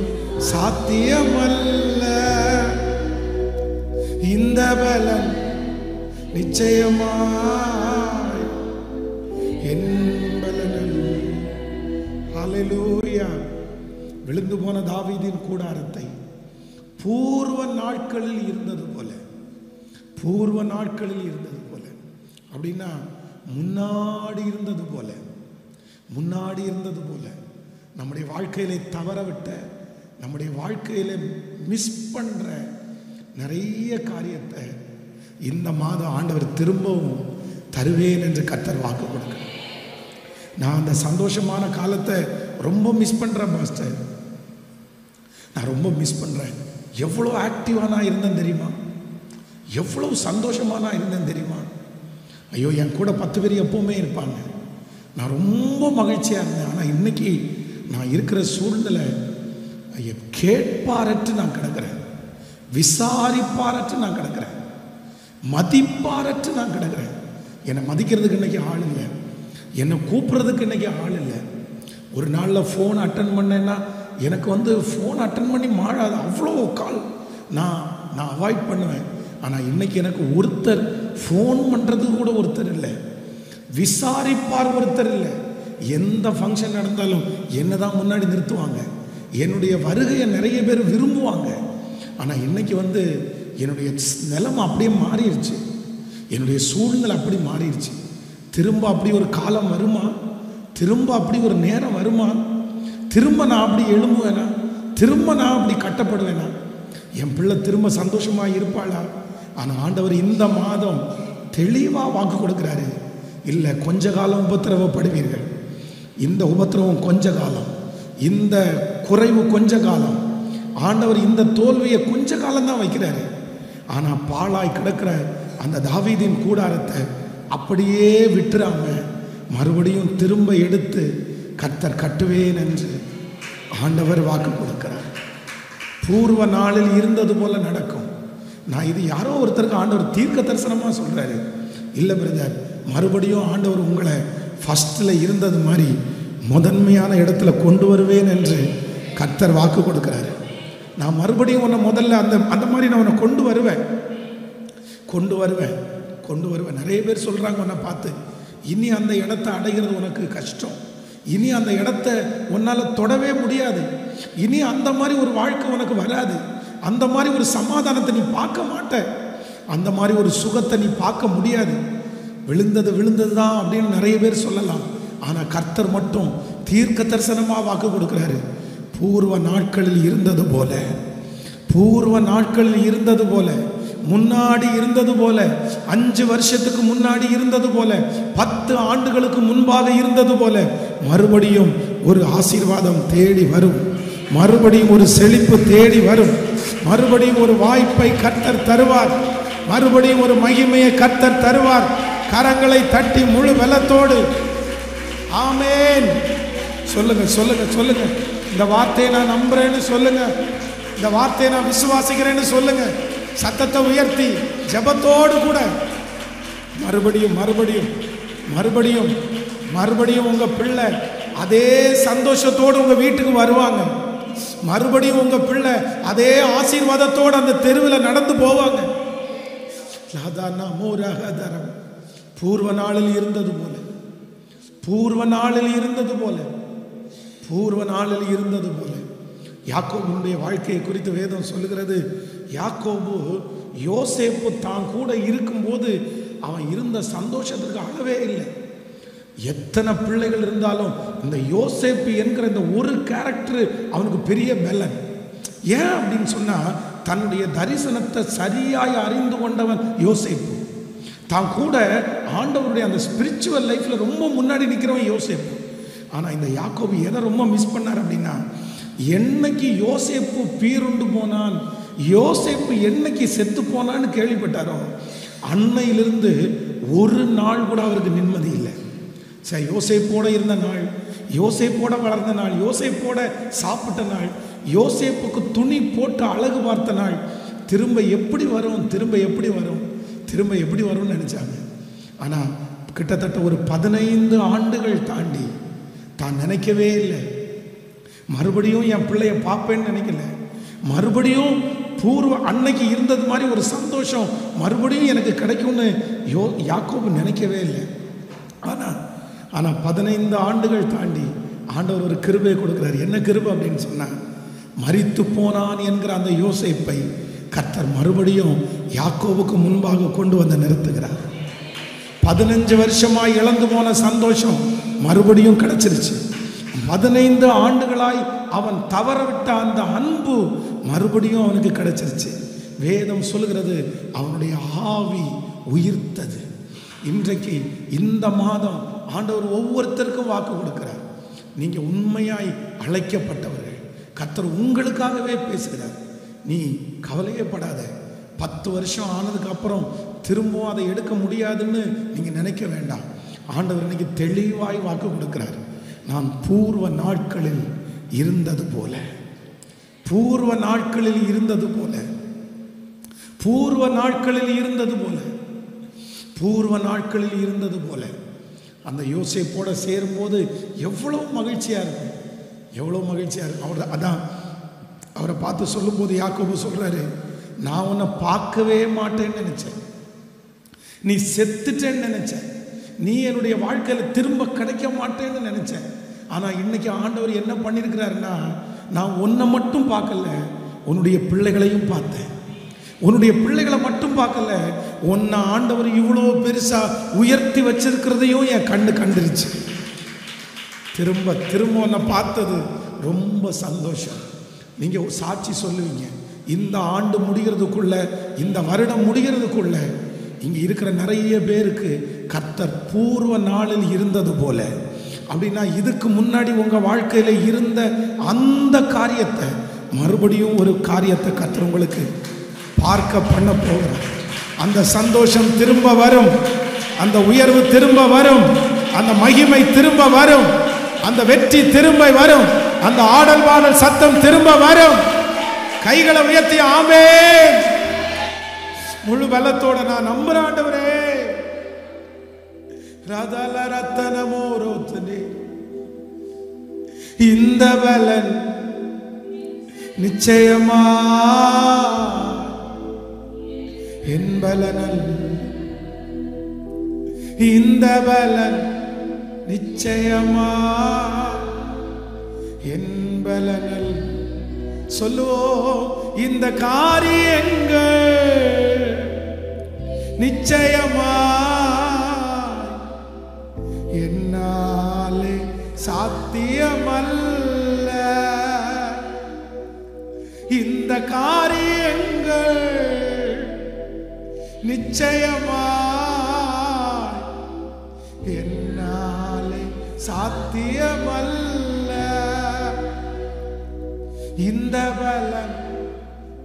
சாத்தியமல்ல. இந்த பலன் நிச்சயமாய் என் பலனல்ல. ஹல்லேலூயா. விழுந்து போன தாவீதின் கூடாரத்தை பூர்வ நாட்களில் இருந்தது போல, பூர்வ நாட்களில் இருந்தது போல அப்படின்னா முன்னாடி இருந்தது போல, முன்னாடி இருந்தது போல நம்முடைய வாழ்க்கையில தவற விட்ட, நம்முடைய வாழ்க்கையில மிஸ் பண்ற நிறைய காரியத்தை இந்த மாதம் ஆண்டவர் திரும்பவும் தருவேன் என்று கர்த்தர் வாக்கு கொடுக்கிறார். நான் அந்த சந்தோஷமான காலத்தை ரொம்ப மிஸ் பண்றேன் பாஸ்டர், நான் ரொம்ப மிஸ் பண்றேன். எவ்வளோ ஆக்டிவாக நான் இருந்தேன் தெரியுமா, எவ்வளவு சந்தோஷமாக நான் இருந்தேன் தெரியுமா. ஐயோ, என் கூட 10 பேர் எப்பவுமே இருப்பாங்க, நான் ரொம்ப மகிழ்ச்சியாக இருந்தேன். ஆனால் இன்னைக்கு நான் இருக்கிற சூழ்நிலை கேட்பாரற்று நான் கிடக்கிறேன், விசாரிப்பாரற்று நான் கிடக்கிறேன், மதிப்பாரற்று நான் கிடக்கிறேன். என்னை மதிக்கிறதுக்கு இன்னைக்கு ஆள் இல்லை, என்னை கூப்பிட்றதுக்கு இன்னைக்கு ஆள் இல்லை. ஒரு நாளில் ஃபோன் அட்டன் பண்ணேன்னா எனக்கு ஃபோன் அட்டன் பண்ணி மாறாது, அவ்வளோ கால் நான் அவாய்ட் பண்ணுவேன். ஆனால் இன்னைக்கு எனக்கு ஒருத்தர் ஃபோன் பண்ணுறதுக்கு கூட ஒருத்தர் இல்லை, விசாரிப்பார் ஒருத்தர் இல்லை. எந்த ஃபங்க்ஷன் நடந்தாலும் என்ன தான் முன்னாடி நிறுத்துவாங்க, என்னுடைய வருகையை நிறைய பேர் விரும்புவாங்க. ஆனால் இன்னைக்கு என்னுடைய நிலைமை அப்படியே மாறிடுச்சு, என்னுடைய சூழ்நிலை அப்படி மாறிடுச்சு. திரும்ப அப்படி ஒரு காலம் வருமா, திரும்ப அப்படி ஒரு நேரம் வருமா, திரும்ப நான் அப்படி எழும்புவேனா, திரும்ப நான் அப்படி கட்டப்படுவேனா, என் பிள்ளை திரும்ப சந்தோஷமாக இருப்பாளா? ஆனால் ஆண்டவர் இந்த மாதம் தெளிவாக வாக்கு கொடுக்குறாரு, இல்லை கொஞ்ச காலம் உபத்திரவப்படுவீர்கள், இந்த உபத்திரவம் கொஞ்ச காலம், இந்த குறைவு கொஞ்ச காலம். ஆண்டவர் இந்த தோல்வியை கொஞ்ச காலம் தான் வைக்கிறாரு. ஆனால் பாழாய் கிடக்கிற அந்த தாவீதின் கூடாரத்தை அப்படியே விட்டுறாம மறுபடியும் திரும்ப எடுத்து கர்த்தர் கட்டுவேன் என்று ஆண்டவர் வாக்கு கொடுக்கிறார். பூர்வ நாளில் இருந்தது போல நடக்கும். நான் இது யாரோ ஒருத்தருக்கு ஆண்டவர் தீர்க்க தரிசனமாக சொல்கிறாரு. இல்லை பிரதர், மறுபடியும் ஆண்டவர் உங்களை ஃபஸ்ட்டில் இருந்தது மாதிரி முதன்மையான இடத்துல கொண்டு வருவேன் என்று கர்த்தர் வாக்கு கொடுக்கிறாரு. நான் மறுபடியும் உன்னை முதல்ல அந்த மாதிரி நான் உன்னை கொண்டு வருவேன். நிறைய பேர் சொல்கிறாங்க உன்னை பார்த்து, இனி அந்த இடத்தை அடைகிறது உனக்கு கஷ்டம், இனி அந்த இடத்த உன்னால் தொடவே முடியாது, இனி அந்த மாதிரி ஒரு வாழ்க்கை உனக்கு வராது, அந்த மாதிரி ஒரு சமாதானத்தை நீ பார்க்க மாட்ட, அந்த மாதிரி ஒரு சுகத்தை நீ பார்க்க முடியாது, விழுந்தது தான் அப்படின்னு நிறைய பேர் சொல்லலாம். ஆனால் கர்த்தர் மட்டும் தீர்க்க தரிசனமாக வாக்கு கொடுக்குறாரு. பூர்வ நாட்களில் இருந்தது போல, பூர்வ நாட்களில் இருந்தது போல, முன்னாடி இருந்தது போல, 5 வருஷத்துக்கு முன்னாடி இருந்தது போல, 10 ஆண்டுகளுக்கு முன்பாக இருந்தது போல மறுபடியும் ஒரு ஆசீர்வாதம் தேடி வரும். மறுபடியும் ஒரு செழிப்பு தேடி வரும். மறுபடியும் ஒரு வாய்ப்பை கர்த்தர் தருவார். மறுபடியும் ஒரு மகிமையை கர்த்தர் தருவார். கரங்களை தட்டி முழு பலத்தோடு ஆமென் சொல்லுங்க, சொல்லுங்க, சொல்லுங்க. இந்த வார்த்தையை நான் நம்புறேன்னு சொல்லுங்க. இந்த வார்த்தையை நான் விசுவாசிக்கிறேன்னு சொல்லுங்க. சத்தத்தை உயர்த்தி ஜெபத்தோடு கூட மறுபடியும் மறுபடியும் மறுபடியும் மறுபடியும் உங்க பிள்ளை அதே சந்தோஷத்தோடு உங்க வீட்டுக்கு வருவாங்க. மறுபடியும் உங்க பிள்ளை அதே ஆசீர்வாதத்தோடு அந்த தெருவில் நடந்து போவாங்க. பூர்வ நாளில் இருந்தது போல, பூர்வ நாளில் இருந்தது போல, பூர்வ நாளில் இருந்தது போல. யாக்கோபுடைய வாழ்க்கையை குறித்து வேதம் சொல்லுகிறது. யாக்கோபு யோசேப்பு தான் கூட இருக்கும்போது அவன் இருந்த சந்தோஷத்துக்கு அளவே இல்லை. எத்தனை பிள்ளைகள் இருந்தாலும் இந்த யோசேப்பு என்கிற இந்த ஒரு கேரக்டர் அவனுக்கு பெரிய பலன். ஏன் அப்படின்னு சொன்னா, தன்னுடைய தரிசனத்தை சரியாய் அறிந்து கொண்டவன் யோசேப்பு. தான் கூட ஆண்டவருடைய அந்த ஸ்பிரிச்சுவல் லைஃப்ல ரொம்ப முன்னாடி நிற்கிறவன் யோசேப்பு. ஆனால் இந்த யாக்கோபு எதை ரொம்ப மிஸ் பண்ணார் அப்படின்னா, என்னைக்கு யோசேப்பு பீருண்டு போனான், யோசேப்பு என்னைக்கு செத்து போனான்னு கேள்விப்பட்டாரோ அன்னையிலிருந்து ஒரு நாள் கூட அவருக்கு நிம்மதி இல்லை. சரி, யோசேப்போட இருந்த நாள், யோசேப்போட வளர்ந்த நாள், யோசேப்போட சாப்பிட்ட நாள், யோசேப்புக்கு துணி போட்டு அழகு பார்த்த நாள் திரும்ப எப்படி வரும், திரும்ப எப்படி வரும், திரும்ப எப்படி வரும்னு நினைச்சாங்க. ஆனால் கிட்டத்தட்ட ஒரு 15 ஆண்டுகள் தாண்டி தான் நினைக்கவே இல்லை, மறுபடியும் என் பிள்ளைய பார்ப்பேன்னு நினைக்கல, மறுபடியும் பூர்வ அன்னைக்கு இருந்தது மாதிரி ஒரு சந்தோஷம் மறுபடியும் எனக்கு கிடைக்கும்னு யாக்கோபு நினைக்கவே இல்லை. ஆனால் 15 ஆண்டுகள் தாண்டி ஆண்டவர் ஒரு கிருபையை கொடுக்கிறார். என்ன கிருபை அப்படின்னு சொன்னா, மரித்து போனான் என்கிற அந்த யோசேப்பை கர்த்தர் மறுபடியும் யாக்கோபுக்கு முன்பாக கொண்டு வந்து நிறுத்துகிறார். 15 வருஷமாய் இழந்து போன சந்தோஷம் மறுபடியும் கிடைச்சிருச்சு. 15 ஆண்டுகளாய் அவன் தவறவிட்ட அந்த அன்பு மறுபடியும் அவனுக்கு கிடைச்சிருச்சு. வேதம் சொல்லுகிறது, அவனுடைய ஆவி உயிர்த்தது. இன்றைக்கு இந்த மாதம் ஆண்டவர் ஒவ்வொருத்தருக்கும் வாக்கு கொடுக்கிறார். நீங்க உண்மையாய் அழைக்கப்பட்டவர்கள், கர்த்தர் உங்களுக்காகவே பேசுகிறார். நீ கவலையே படாத. 10 வருஷம் ஆனதுக்கு அப்புறம் திரும்பவும் அதை எடுக்க முடியாதுன்னு நீங்க நினைக்க வேண்டாம். ஆண்டவர் இன்னைக்கு தெளிவாய் வாக்கு கொடுக்கிறார். நான் பூர்வ நாட்களில் இருந்தது போல, பூர்வ நாட்களில் இருந்தது போல, பூர்வ நாட்களில் இருந்தது போல, பூர்வ நாட்களில் இருந்தது போல. அந்த யோசேப்போட சேரும்போது எவ்வளவு மகிழ்ச்சியா இருக்கும், எவ்வளவு மகிழ்ச்சியா இருக்கும். அதான் அவரை பார்த்து சொல்லும்போது யாக்கோபு சொல்றாரு, நான் உன்னை பார்க்கவே மாட்டேன்னு நினைச்சேன், நீ செத்துட்டேன்னு நினைச்சேன், நீ என்னுடைய வாழ்க்கையில திரும்ப கிடைக்க மாட்டேன்னு நினைச்சேன். ஆனா இன்னைக்கு ஆண்டவர் என்ன பண்ணிருக்கிறாருன்னா, நான் உன்னை மட்டும் பார்க்கல, உன்னுடைய பிள்ளைகளையும் பார்த்தேன். உன்னுடைய பிள்ளைகளை மட்டும் பார்க்கல, உன்னை ஆண்டவர் இவ்வளோ பெருசா உயர்த்தி வச்சிருக்கிறதையும் என் கண்ணு கண்டுருச்சு. திரும்ப திரும்ப உன்னை பார்த்தது ரொம்ப சந்தோஷம். நீங்க சாட்சி சொல்லுவீங்க, இந்த ஆண்டு முடிகிறதுக்குள்ள, இந்த வருடம் முடிகிறதுக்குள்ள இங்க இருக்கிற நிறைய பேருக்கு கர்த்தர் பூர்வ நாளில் இருந்தது போல, அப்படின்னா இதுக்கு முன்னாடி உங்க வாழ்க்கையில இருந்த அந்த காரியத்தை மறுபடியும் ஒரு காரியத்தை கர்த்தர் உங்களுக்கு பார்க்க பண்ண போகிறார். அந்த சந்தோஷம் திரும்ப வரும், அந்த உயர்வு திரும்ப வரும், அந்த மகிமை திரும்ப வரும், அந்த வெற்றி திரும்ப வரும், அந்த ஆடல் பாடல் சத்தம் திரும்ப வரும். கைகளை உயர்த்தி ஆமென் முழு பலத்தோட நான் நம்புறேன் ஆண்டவரே. ரதல ரத்தனமோ ரோத்தனே, இந்த பலன் நிச்சயமா என் பலனல், இந்த பலன் நிச்சயமா என் பலனல். சொல்லுவோம், இந்த காரியங்கள் நிச்சயமா என்னாலே சாத்தியமல்ல, இந்த காரியம் நிச்சயமாய் என்னாலே சாத்தியமல்ல. இந்த பலன்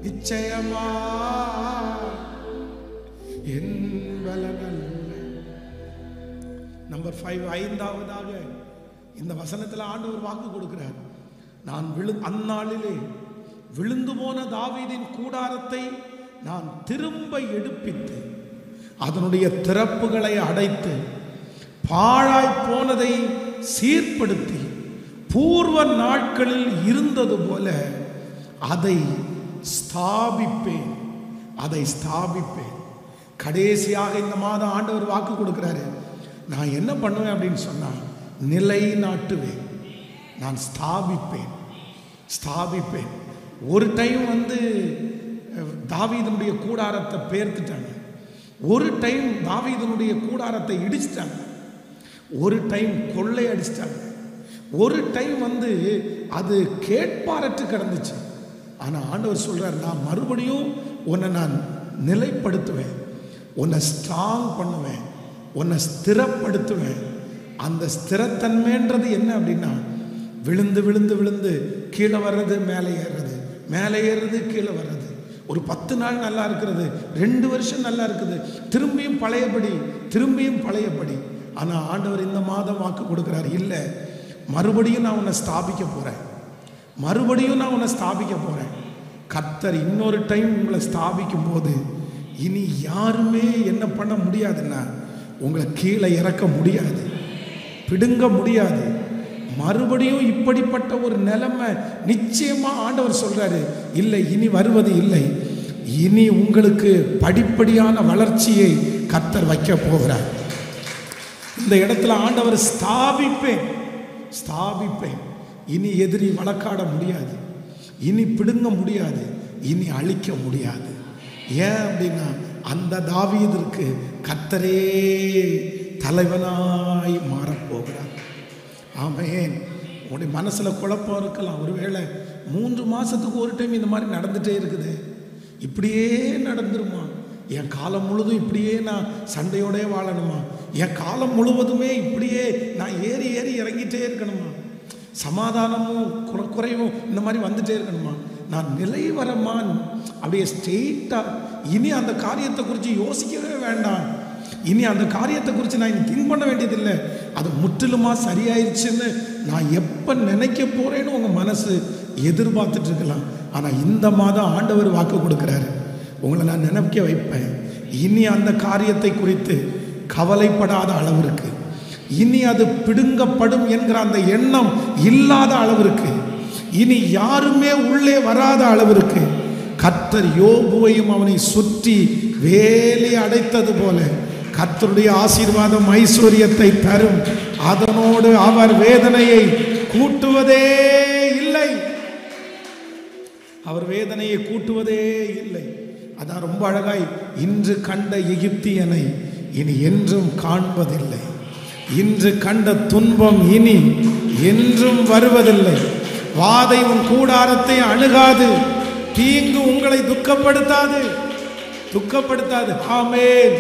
நிச்சயமாய் என் பலன் அல்ல. நம்பர் 5, ஐந்தாவதாக இந்த வசனத்தில் ஆண்டவர் வாக்கு கொடுக்கிறார். நான் அந்நாளிலே விழுந்து போன தாவீதின் கூடாரத்தை நான் திரும்ப எடுப்பித்து அதனுடைய திறப்புகளை அடைத்து பாழாய் போனதை சீர்படுத்தி பூர்வ நாட்களில் இருந்தது போல அதை ஸ்தாபிப்பேன், அதை ஸ்தாபிப்பேன். கடைசியாக இந்த மாதம் ஆண்டவர் வாக்கு கொடுக்கிறாரு. நான் என்ன பண்ணுவேன் அப்படின்னு சொன்னா, நிலைநாட்டுவேன், நான் ஸ்தாபிப்பேன், ஸ்தாபிப்பேன். ஒரு டைம் தாவீதுனுடைய கூடாரத்தை பெயர்த்துட்டாங்க, ஒரு டைம் தாவீதுனுடைய கூடாரத்தை இடிச்சிட்டாங்க, ஒரு டைம் கொள்ளை அடிச்சிட்டாங்க, ஒரு டைம் அது கேட்பாரற்று கிடந்துச்சு. ஆனால் ஆண்டவர் சொல்றார், நான் மறுபடியும் உன்னை நான் நிலைப்படுத்துவேன், உன்னை ஸ்ட்ராங் பண்ணுவேன், உன்னை ஸ்திரப்படுத்துவேன். அந்த ஸ்திரத்தன்மைன்றது என்ன அப்படின்னா, விழுந்து விழுந்து விழுந்து கீழே வர்றது, மேலே ஏறுறது, மேலே ஏறுறது, கீழே வர்றது. ஒரு 10 நாள் நல்லா இருக்கிறது, 2 வருஷம் நல்லா இருக்குது, திரும்பியும் பழையபடி, திரும்பியும் பழையபடி. ஆனால் ஆண்டவர் இந்த மாதம் வாக்கு கொடுக்கிறார், இல்லை மறுபடியும் நான் உன்னை ஸ்தாபிக்க போகிறேன், மறுபடியும் நான் உன்னை ஸ்தாபிக்க போகிறேன். கர்த்தர் இன்னொரு டைம் உங்களை ஸ்தாபிக்கும் போது இனி யாருமே என்ன பண்ண முடியாதுன்னா, உங்களை கீழே இறக்க முடியாது, பிடுங்க முடியாது. மறுபடியும் இப்படிப்பட்ட ஒரு நிலைமை நிச்சயமா ஆண்டவர் சொல்றாரு, இல்லை இனி வருவது இல்லை, இனி உங்களுக்கு படிப்படியான வளர்ச்சியை கர்த்தர் வைக்க போகிறார். இந்த இடத்துல ஆண்டவர் ஸ்தாபிப்பேன், ஸ்தாபிப்பேன். இனி எதிரி வழக்காட முடியாது, இனி பிடுங்க முடியாது, இனி அழிக்க முடியாது. ஏன் அப்படின்னா, அந்த தாவீதிற்கு கர்த்தரே தலைவனாய் மாறப்போகிறார். ஆமென். உங்களுடைய மனசில் குழப்பம் இருக்கலாம். ஒருவேளை 3 மாதத்துக்கு ஒரு டைம் இந்த மாதிரி நடந்துகிட்டே இருக்குது, இப்படியே நடந்துருமா? என் காலம் முழுதும் இப்படியே நான் சண்டையோடே வாழணுமா? என் காலம் முழுவதுமே இப்படியே நான் ஏறி ஏறி இறங்கிட்டே இருக்கணுமா? சமாதானமும் குறைவும் இந்த மாதிரி வந்துட்டே இருக்கணுமா? நான் நிலைவரமா அப்படியே ஸ்ட்ரெயிட்டாக இனி அந்த காரியத்தை குறித்து யோசிக்கவே வேண்டாம், இனி அந்த காரியத்தை குறித்து நான் இனி திங்க் பண்ண வேண்டியதில்லை, அது முற்றிலுமா சரியாயிருச்சுன்னு நான் எப்போ நினைக்க போகிறேன்னு உங்கள் மனசு எதிர்பார்த்துட்டு இருக்கலாம். ஆனால் இந்த மாதம் ஆண்டவர் வாக்கு கொடுக்குறாரு, உங்களை நான் நினைக்க வைப்பேன். இனி அந்த காரியத்தை குறித்து கவலைப்படாத அளவிற்கு, இனி அது பிடுங்கப்படும் என்கிற அந்த எண்ணம் இல்லாத அளவிற்கு, இனி யாருமே உள்ளே வராத அளவிற்கு கர்த்தர் யோபுவையும் அவனை சுற்றி வேலி அடைத்தது போல கர்த்தருடைய ஆசீர்வாதம் ஐஸ்வர்யத்தை தரும். அதனோடு அவர் வேதனையை கூட்டுவதே இல்லை, அவர் வேதனையை கூட்டுவதே இல்லை. அதான் ரொம்ப அழகாய், இன்று கண்ட எகிப்தியனை இனி என்றும் காண்பதில்லை, இன்று கண்ட துன்பம் இனி என்றும் வருவதில்லை, வாதை உன் கூடாரத்தை அணுகாது, தீங்கு உங்களை துக்கப்படுத்தாது, துக்கப்படுத்தாது. ஆமென்.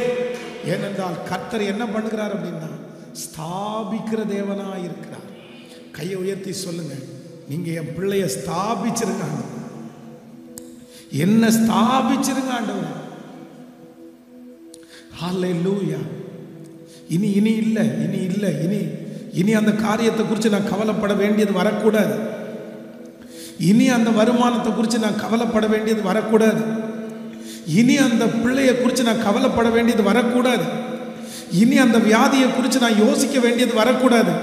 ஏனென்றால் கர்த்தர் என்ன பண்ணுகிறார் அப்படின்னா, ஸ்தாபிக்கிற தேவனாய் இருக்கிறார். கையை உயர்த்தி சொல்லுங்க, நீங்க என் பிள்ளைய ஸ்தாபிச்சிருங்க, என்ன ஸ்தாபிச்சிருங்க ஆண்டவர். ஹல்லேலூயா. இனி இனி இல்லை, இனி இல்லை, இனி இனி அந்த காரியத்தை குறித்து நான் கவலைப்பட வேண்டியது வரக்கூடாது, இனி அந்த வருமானத்தை குறித்து நான் கவலைப்பட வேண்டியது வரக்கூடாது, இனி அந்த பிள்ளையை குறித்து நான் கவலைப்பட வேண்டியது வரக்கூடாது, இனி அந்த வியாதியை குறித்து நான் யோசிக்க வேண்டியது வரக்கூடாது.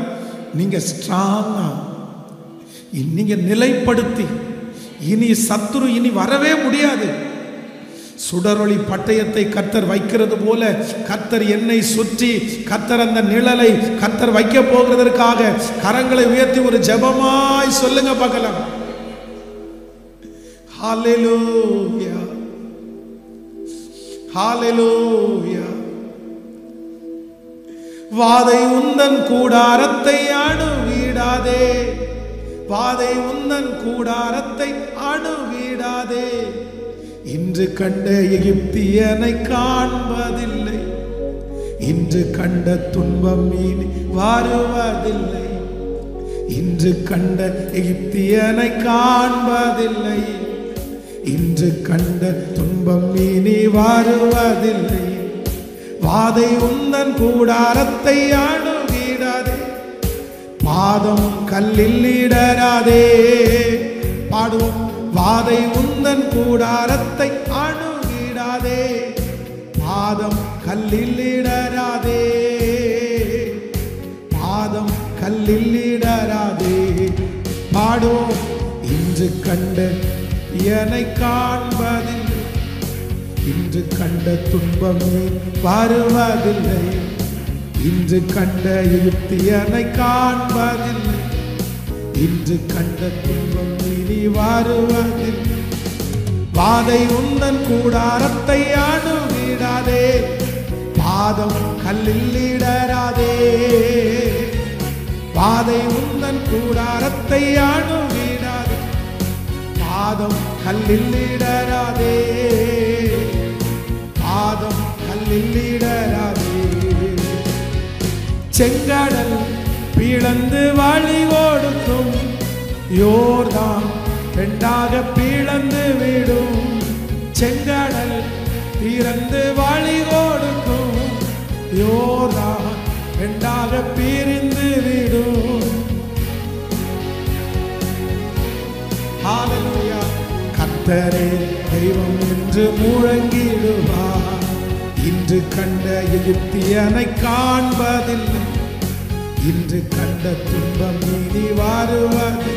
நீங்கள் ஸ்ட்ராங்கா, நீங்கள் நிலைப்படுத்தி, இனி சத்துரு இனி வரவே முடியாது. சுடரொளி பட்டயத்தை கர்த்தர் வைக்கிறது போல கர்த்தர் என்னை சுற்றி, கர்த்தர் அந்த நிழலை கர்த்தர் வைக்க போகிறதற்காக கரங்களை உயர்த்தி ஒரு ஜெபமாய் சொல்லுங்க பார்க்கலாம். ஹல்லேலூயா, ஹல்லேலூயா. வாதை உந்தன் கூடாரத்தை அணுவிடாதே, வாதை உந்தன் கூடாரத்தை அணுவிடாதே, இன்று கண்ட எகிப்தியனை காண்பதில்லை, இன்று கண்ட துன்பம் இனி வருவதில்லை. இன்று கண்ட எகிப்தியனை காண்பதில்லை, இன்று கண்ட துன்பம் இனி வருவதில்லை. வாதை உந்தன் கூடாரத்தை அணுகிடாதே, பாதம் கல்லில் இடராதே. பாடுவோம். வாதை உந்தன் கூடாரத்தை அணுகிடாதே, பாதம் கல்லில் இடராதே, பாதம் கல்லில் இடராதே. பாடுவோம். இன்று கண்ட என்னை காண்பதில்லை, இன்று கண்ட துன்பம் வருவதில்லை. இன்று கண்ட எகிப்தியனை காண்பதில்லை, இன்று கண்ட துன்பம் இனி வருவதில்லை. வாதை உந்தன் கூடாரத்தை அணுகிடாதே, பாதம் கல்லில் இடராதே. வாதை உந்தன் கூடாரத்தை அணுகிடாதே, பாதம் கல்லில் இடராதே, பாதம் கல்லில் இடராதே. செங்கடல் பிளந்து வழி கொடுக்கும், யோர்தான் ரெண்டாக பிளந்து விடும். செங்கடல் பிளந்து வழி கொடுக்கும், யோர்தான் ரெண்டாக பிரிந்து விடும். ஹல்லேலூயா. கர்த்தரே தெய்வம் என்று முழங்கிடுவார். இன்று கண்ட எகிப்தியனை காண்பதில்லை, இன்று கண்ட துன்பம் இனி வருவதில்லை.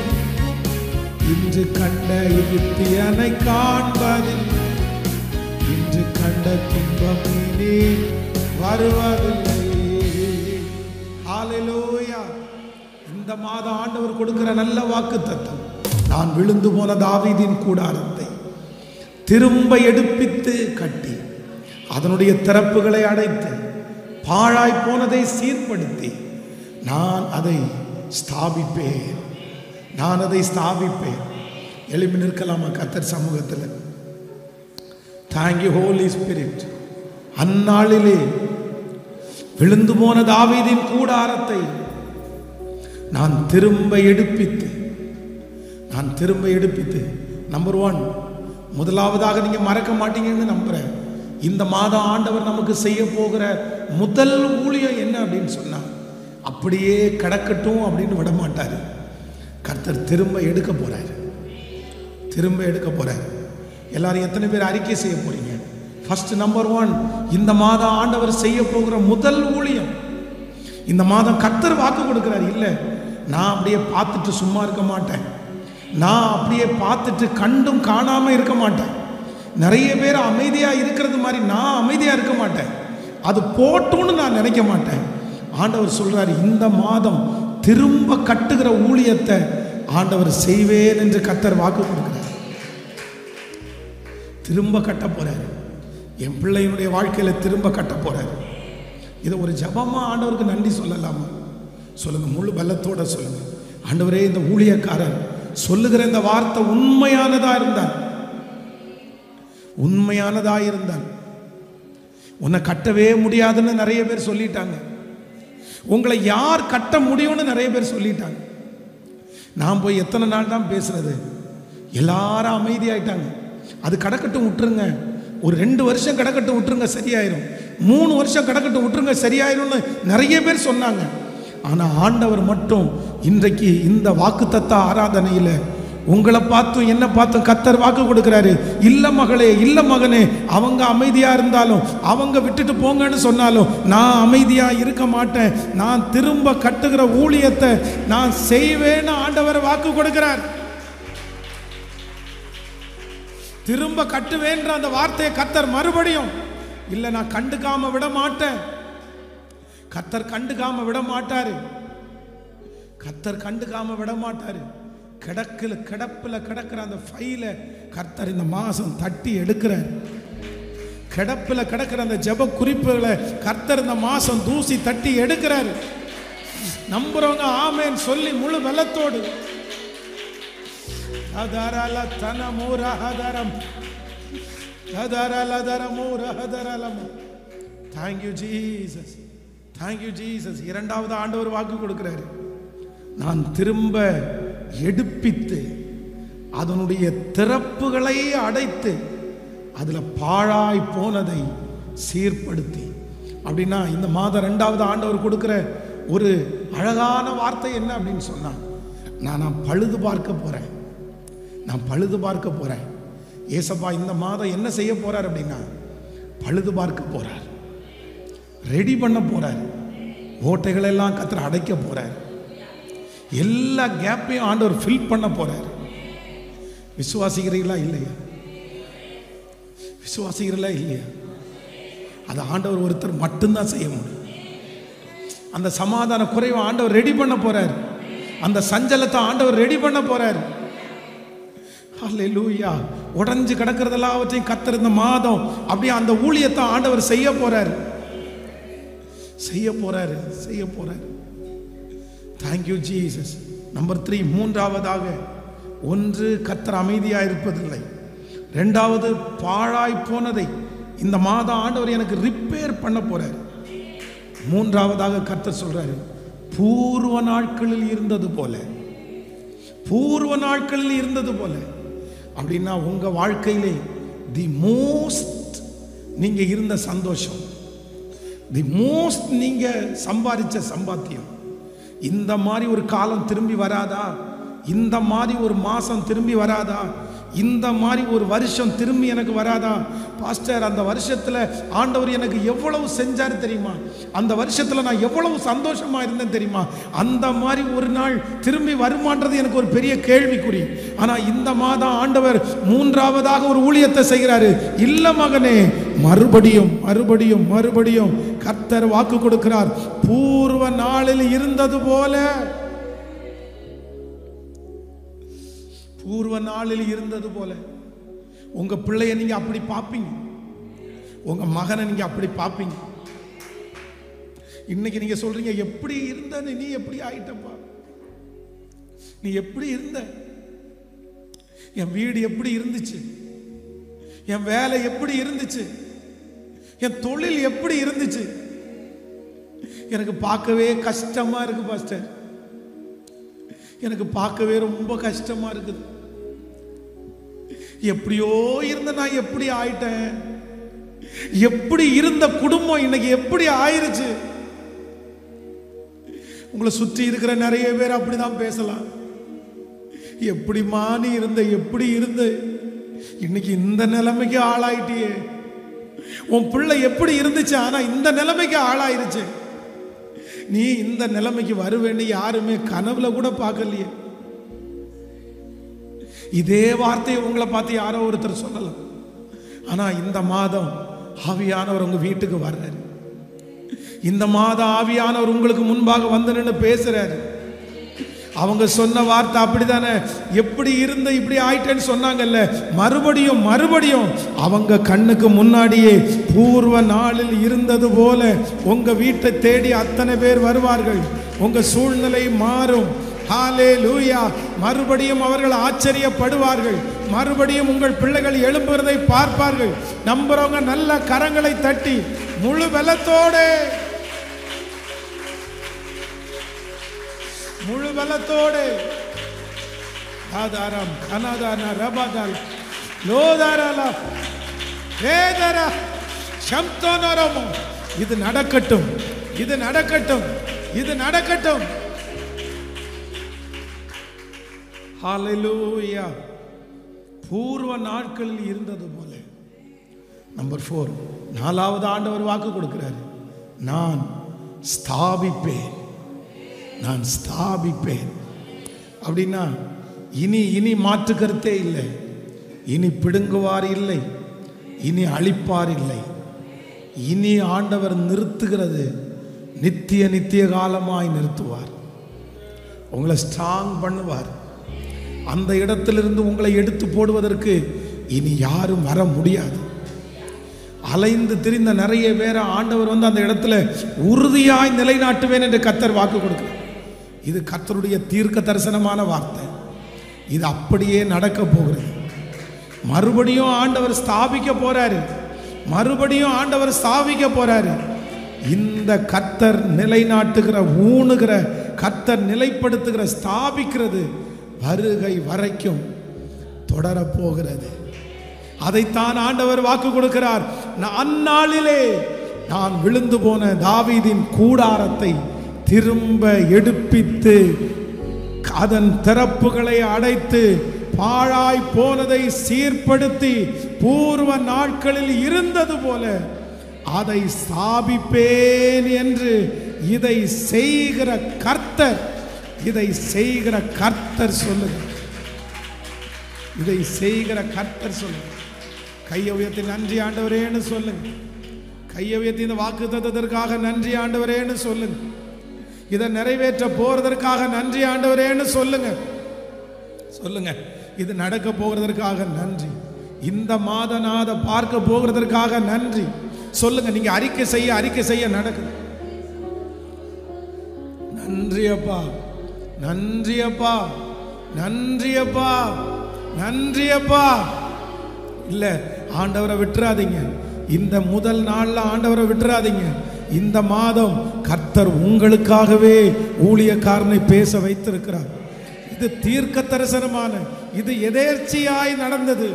இன்று கண்ட எகிப்தியனை காண்பதில்லை, இன்று கண்ட துன்பம் இனி வருவதில்லை. ஹல்லேலூயா. இந்த மாதம் ஆண்டவர் கொடுக்கிற நல்ல வாக்குத்தத்தம், நான் விழுந்து போன தாவீதின் கூடாரத்தை திரும்ப எடுப்பித்து கட்டி, அதனுடைய திறப்புகளை அடைத்து, பாழாய் போனதை சீர்படுத்தி, நான் அதை ஸ்தாபிப்பேன், நான் அதை ஸ்தாபிப்பேன். எழுப்பி நிற்கலாமா கர்த்தர் சமூகத்தில்? Thank you holy spirit. அந்நாளிலே விழுந்து போன தாவீதின் கூடாரத்தை நான் திரும்ப எடுப்பித்து, நான் திரும்ப எடுப்பித்து. நம்பர் 1, முதலாவதாக நீங்க மறக்க மாட்டீங்கன்னு நம்புறேன். இந்த மாதம் ஆண்டவர் நமக்கு செய்ய போகிற முதல் ஊழியம் என்ன அப்படின்னு சொன்னா, அப்படியே கிடக்கட்டும் அப்படின்னு விட மாட்டாரு. கர்த்தர் திரும்ப எடுக்க போறாரு, திரும்ப எடுக்க போறாரு. எல்லாரும் எத்தனை பேர் அறிக்கை செய்ய போறீங்க? ஃபர்ஸ்ட் நம்பர் 1, இந்த மாதம் ஆண்டவர் செய்ய போகிற முதல் ஊழியம். இந்த மாதம் கர்த்தர் வாக்கு கொடுக்கிறார். இல்லை, நான் அப்படியே பார்த்துட்டு சும்மா இருக்க மாட்டேன், நான் அப்படியே பார்த்துட்டு கண்டும் காணாம இருக்க மாட்டேன். நிறைய பேர் அமைதியா இருக்கிறது மாதிரி நான் அமைதியா இருக்க மாட்டேன், அது போட்டும்னு நான் நினைக்க மாட்டேன். ஆண்டவர் சொல்றாரு, இந்த மாதம் திரும்ப கட்டுகிற ஊழியத்தை ஆண்டவர் செய்வேன் என்று கர்த்தர் வாக்கு கொடுக்கிறார். திரும்ப கட்ட போறாரு. என் பிள்ளையினுடைய வாழ்க்கையில திரும்ப கட்ட போறாரு. இதை ஒரு ஜபமா ஆண்டவருக்கு நன்றி சொல்லலாமா? சொல்லுங்க, முழு பலத்தோட சொல்லுங்க. ஆண்டவரே, இந்த ஊழியக்காரர் சொல்லுகிற இந்த வார்த்தை உண்மையானதா இருந்தால், உண்மையானதா இருந்தால், உன்னை கட்டவே முடியாதுன்னு நிறைய பேர் சொல்லிட்டாங்க. உங்களை யார் கட்ட முடியும்னு நிறைய பேர் சொல்லிட்டாங்க. நான் போய் எத்தனை நாள் தான் பேசுறது? எல்லாரும் அமைதியாயிட்டாங்க. அது கடக்கட்டும், விட்டுருங்க. ஒரு 2 வருஷம் கடக்கட்டும், விட்டுருங்க, சரியாயிரும். 3 வருஷம் கடக்கட்டும், விட்டுருங்க, சரியாயிரும்னு நிறைய பேர் சொன்னாங்க. ஆனால் ஆண்டவர் மட்டும் இன்றைக்கு இந்த வாக்குத்தத்த ஆராதனையில் உங்களை பார்த்தும் என்ன பார்த்தும் கர்த்தர் வாக்கு கொடுக்கிறாரு. இல்ல மகளே, இல்ல மகனே, அவங்க அமைதியா இருந்தாலும், அவங்க விட்டுட்டு போங்கன்னு சொன்னாலும் நான் அமைதியா இருக்க மாட்டேன். நான் திரும்ப கட்டுகிற ஊழியத்தை நான் செய்வேன்னு ஆண்டவர் வாக்கு கொடுக்கிறார். திரும்ப கட்டுவேன்ற அந்த வார்த்தையை கர்த்தர் மறுபடியும், இல்ல நான் கண்டுக்காம விட மாட்டேன். கர்த்தர் கண்டுக்காம விட மாட்டாரு. கர்த்தர் கண்டுக்காம விட மாட்டாரு. கிடப்புல கிடக்கிற அந்த ஃபைலை கர்த்தர் இந்த மாசம் தட்டி எடுக்கிறார். கிடப்புல கிடக்கிற அந்த ஜெப குறிப்புகளை கர்த்தர் இந்த மாசம் தூசி தட்டி எடுக்கிறார். நம்புறவங்க ஆமேன் சொல்லி முழு வெள்ளத்தோடு. Thank you Jesus. Thank you Jesus. இரண்டாவது ஆண்டவர் வாக்கு கொடுக்கிறாரு, நான் திரும்ப எடுப்பித்து அதனுடைய திறப்புகளை அடைத்து அதுல பாழாய் போனதை சீர்படுத்தி. அப்படின்னா இந்த மாதம் இரண்டாவது ஆண்டவர் கொடுக்கிற ஒரு அழகான வார்த்தை என்ன அப்படின்னு சொன்னா, நான் பழுது பார்க்க போறேன், நான் பழுது பார்க்க போறேன். ஏசப்பா இந்த மாதம் என்ன செய்ய போறார் அப்படின்னா, பழுது பார்க்க போறார், ரெடி பண்ண போறார், ஓட்டைகள் எல்லாம் கர்த்தர் அடைக்க போறார், எல்லா கேப்பையும் ஆண்டவர் ஃபில் பண்ண போறார். விசுவாசிக்கிறீங்களா இல்லையா? விசுவாசிக்கிறீங்களா இல்லையா? அது ஆண்டவர் ஒருத்தர் மட்டும்தான் செய்ய முடியும். அந்த சமாதான குறைவை ஆண்டவர் ரெடி பண்ண போறார், அந்த சஞ்சலத்தை ஆண்டவர் ரெடி பண்ண போறார். ஹல்லேலூயா. உடைஞ்சு கிடக்கிறதெல்லாம் அவற்றையும் கர்த்தர் இந்த மாதம் அப்படியே அந்த ஊழியத்தை ஆண்டவர் செய்ய போறார், செய்ய போறாரு, செய்ய போறாரு. Thank you Jesus. நம்பர் 3, மூன்றாவதாக, ஒன்று கர்த்தர் அமைதியா இருப்பதில்லை. இரண்டாவது பாழாய் போனதை இந்த மாதம் ஆண்டவர் எனக்கு ரிப்பேர் பண்ண போறாரு. மூன்றாவதாக கர்த்தர் சொல்றாரு, பூர்வ நாட்களில் இருந்தது போல, பூர்வ நாட்களில் இருந்தது போல. அப்படின்னா உங்க வாழ்க்கையிலே தி மோஸ்ட் நீங்க இருந்த சந்தோஷம், தி மோஸ்ட் நீங்க சம்பாதிச்ச சம்பாத்தியம், இந்த மாதிரி ஒரு காலம் திரும்பி வராதா? இந்த மாதிரி ஒரு மாசம் திரும்பி வராதா? இந்த மாதிரி ஒரு வருஷம் திரும்பி எனக்கு வராதா? பாஸ்டர், அந்த வருஷத்துல ஆண்டவர் எனக்கு எவ்வளவு செஞ்சார் தெரியுமா? அந்த வருஷத்துல நான் எவ்வளவு சந்தோஷமா இருந்தேன் தெரியுமா? அந்த மாதிரி ஒரு நாள் திரும்பி வருமானது எனக்கு ஒரு பெரிய கேள்விக்குறி. ஆனா இந்த மாதம் ஆண்டவர் மூன்றாவதாக ஒரு ஊழியத்தை செய்கிறாரு. இல்ல மகனே, மறுபடியும் மறுபடியும் மறுபடியும் கர்த்தர் வாக்கு கொடுக்கிறார், பூர்வ நாளில் இருந்தது போல, பூர்வ நாளில் இருந்தது போல. உங்க பிள்ளைய நீங்க அப்படி பார்ப்பீங்க, உங்க மகனை நீங்க அப்படி பார்ப்பீங்க. இன்னைக்கு நீங்க சொல்றீங்க, எப்படி இருந்த நீ எப்படி ஆயிட்டப்பா, நீ எப்படி இருந்த, என் வீடு எப்படி இருந்துச்சு, என் வேலை எப்படி இருந்துச்சு, என் தொழில் எப்படி இருந்துச்சு, எனக்கு பார்க்கவே கஷ்டமா இருக்கு பாஸ்டர், எனக்கு பார்க்கவே ரொம்ப கஷ்டமா இருக்குது. எப்படியோ இருந்த நான் எப்படி ஆயிட்டேன், எப்படி இருந்த குடும்பம் இன்னைக்கு எப்படி ஆயிருச்சு. உங்களை சுற்றி இருக்கிற நிறைய பேர் அப்படிதான் பேசலாம். எப்படிமா நீ இருந்த, எப்படி இருந்த, இன்னைக்கு இந்த நிலைமைக்கு ஆளாயிட்டியே. உன் பிள்ளை எப்படி இருந்துச்சு, ஆனா இந்த நிலைமைக்கு ஆளாயிருச்சு. நீ இந்த நிலைமைக்கு வருவேன்னு யாருமே கனவுல கூட பார்க்கலையே. இதே வார்த்தையை உங்களை பார்த்து யாரோ ஒருத்தர் சொல்லலாம். ஆனா இந்த மாதம் ஆவியானவர் உங்க வீட்டுக்கு வர்றாரு. இந்த மாதம் ஆவியானவர் உங்களுக்கு முன்பாக வந்து நின்று பேசுறாரு. அவங்க சொன்ன வார்த்தை அப்படித்தானே, எப்படி இருந்த இப்படி ஆயிட்டேன்னு சொன்னாங்கல்ல, மறுபடியும் மறுபடியும் அவங்க கண்ணுக்கு முன்னாடியே பூர்வ நாளில் இருந்தது போல உங்க வீட்டை தேடி அத்தனை பேர் வருவார்கள். உங்க சூழ்நிலை மாறும். ஹல்லேலூயா. மறுபடியும் அவர்கள் ஆச்சரியப்படுவார்கள். மறுபடியும் உங்கள் பிள்ளைகள் எழும்புறதை பார்ப்பார்கள். நம்புறவங்க நல்ல கரங்களை தட்டி முழு பலத்தோடு, முழு பலத்தோடு, ஆதாரம் கனதான ரபதல் லோதாரல வேதர சம்தோனரமோ. இது நடக்கட்டும், இது நடக்கட்டும், இது நடக்கட்டும். ஹல்லேலூயா. பூர்வ நாட்களில் இருந்தது போல. நம்பர் 4, நாலாவது ஆண்டவர் வாக்கு கொடுக்கிறார், நான் ஸ்தாபிப்பேன், நான் ஸ்தாபிப்பேன். அப்படின்னா இனி மாற்று கருத்தே இல்லை. இனி பிடுங்குவார் இல்லை, இனி அழிப்பார் இல்லை. இனி ஆண்டவர் நிறுத்துகிறது நித்திய நித்திய காலமாய் நிறுத்துவார். உங்களை ஸ்ட்ராங் பண்ணுவார். அந்த இடத்திலிருந்து உங்களை எடுத்து போடுவதற்கு இனி யாரும் வர முடியாது. அலைந்து திரிந்த நிறைய பேரை ஆண்டவர் வந்து அந்த இடத்துல உறுதியாய் நிலைநாட்டுவேன் என்று கர்த்தர் வாக்கு கொடுக்கிறார். இது கர்த்தருடைய தீர்க்க தரிசனமான வார்த்தை. இது அப்படியே நடக்க போகிறது. மறுபடியும் ஆண்டவர் ஸ்தாபிக்க போறாரு. மறுபடியும் ஆண்டவர் ஸ்தாபிக்க போறாரு. இந்த கர்த்தர் நிலைநாட்டுகிற, ஊணுகிற, கர்த்தர் நிலைப்படுத்துகிற, ஸ்தாபிக்கிறது வருகை வரைக்கும் தொடரப்போகிறது. அதைத்தான் ஆண்டவர் வாக்கு கொடுக்கிறார். அந்நாளிலே நான் விழுந்து போன தாவீதின் கூடாரத்தை திரும்ப எடுப்பித்து அதன் திறப்புகளை அடைத்து பாழாய் போனதை சீர்படுத்தி பூர்வ நாட்களில் இருந்தது போல அதை ஸ்தாபிப்பேன் என்று இதை செய்கிற கர்த்தர், இதை செய்கிற கர்த்தர் சொல்லுங்க. இதை செய்கிற கர்த்தர் சொல்லுங்க. கையை உயர்த்தி நன்றி ஆண்டவரேன்னு சொல்லுங்க. கையை உயர்த்தி இந்த வாக்குத்தத்தத்திற்காக நன்றி ஆண்டவரேன்னு சொல்லுங்க. இதை நிறைவேற்ற போறதற்காக நன்றி ஆண்டவரேன்னு சொல்லுங்க. சொல்லுங்க. இது நடக்க போகிறதற்காக நன்றி. இந்த மாதம் நான் அதை பார்க்க போகிறதற்காக நன்றி சொல்லுங்க. நீங்க அறிக்கை செய்ய நடக்குது. நன்றி அப்பா, நன்றி அப்பா, நன்றி அப்பா, நன்றி அப்பா. இல்ல, ஆண்டவரை விட்டுறாதீங்க. இந்த முதல் நாள்ல ஆண்டவரை விட்டுறாதீங்க. இந்த மாதம் கர்த்தர் உங்களுக்காகவே ஊழியக்காரனை பேச வைத்திருக்கிறார். இது தீர்க்க தரிசனமான, இது எதேர்ச்சியாய் நடந்தது.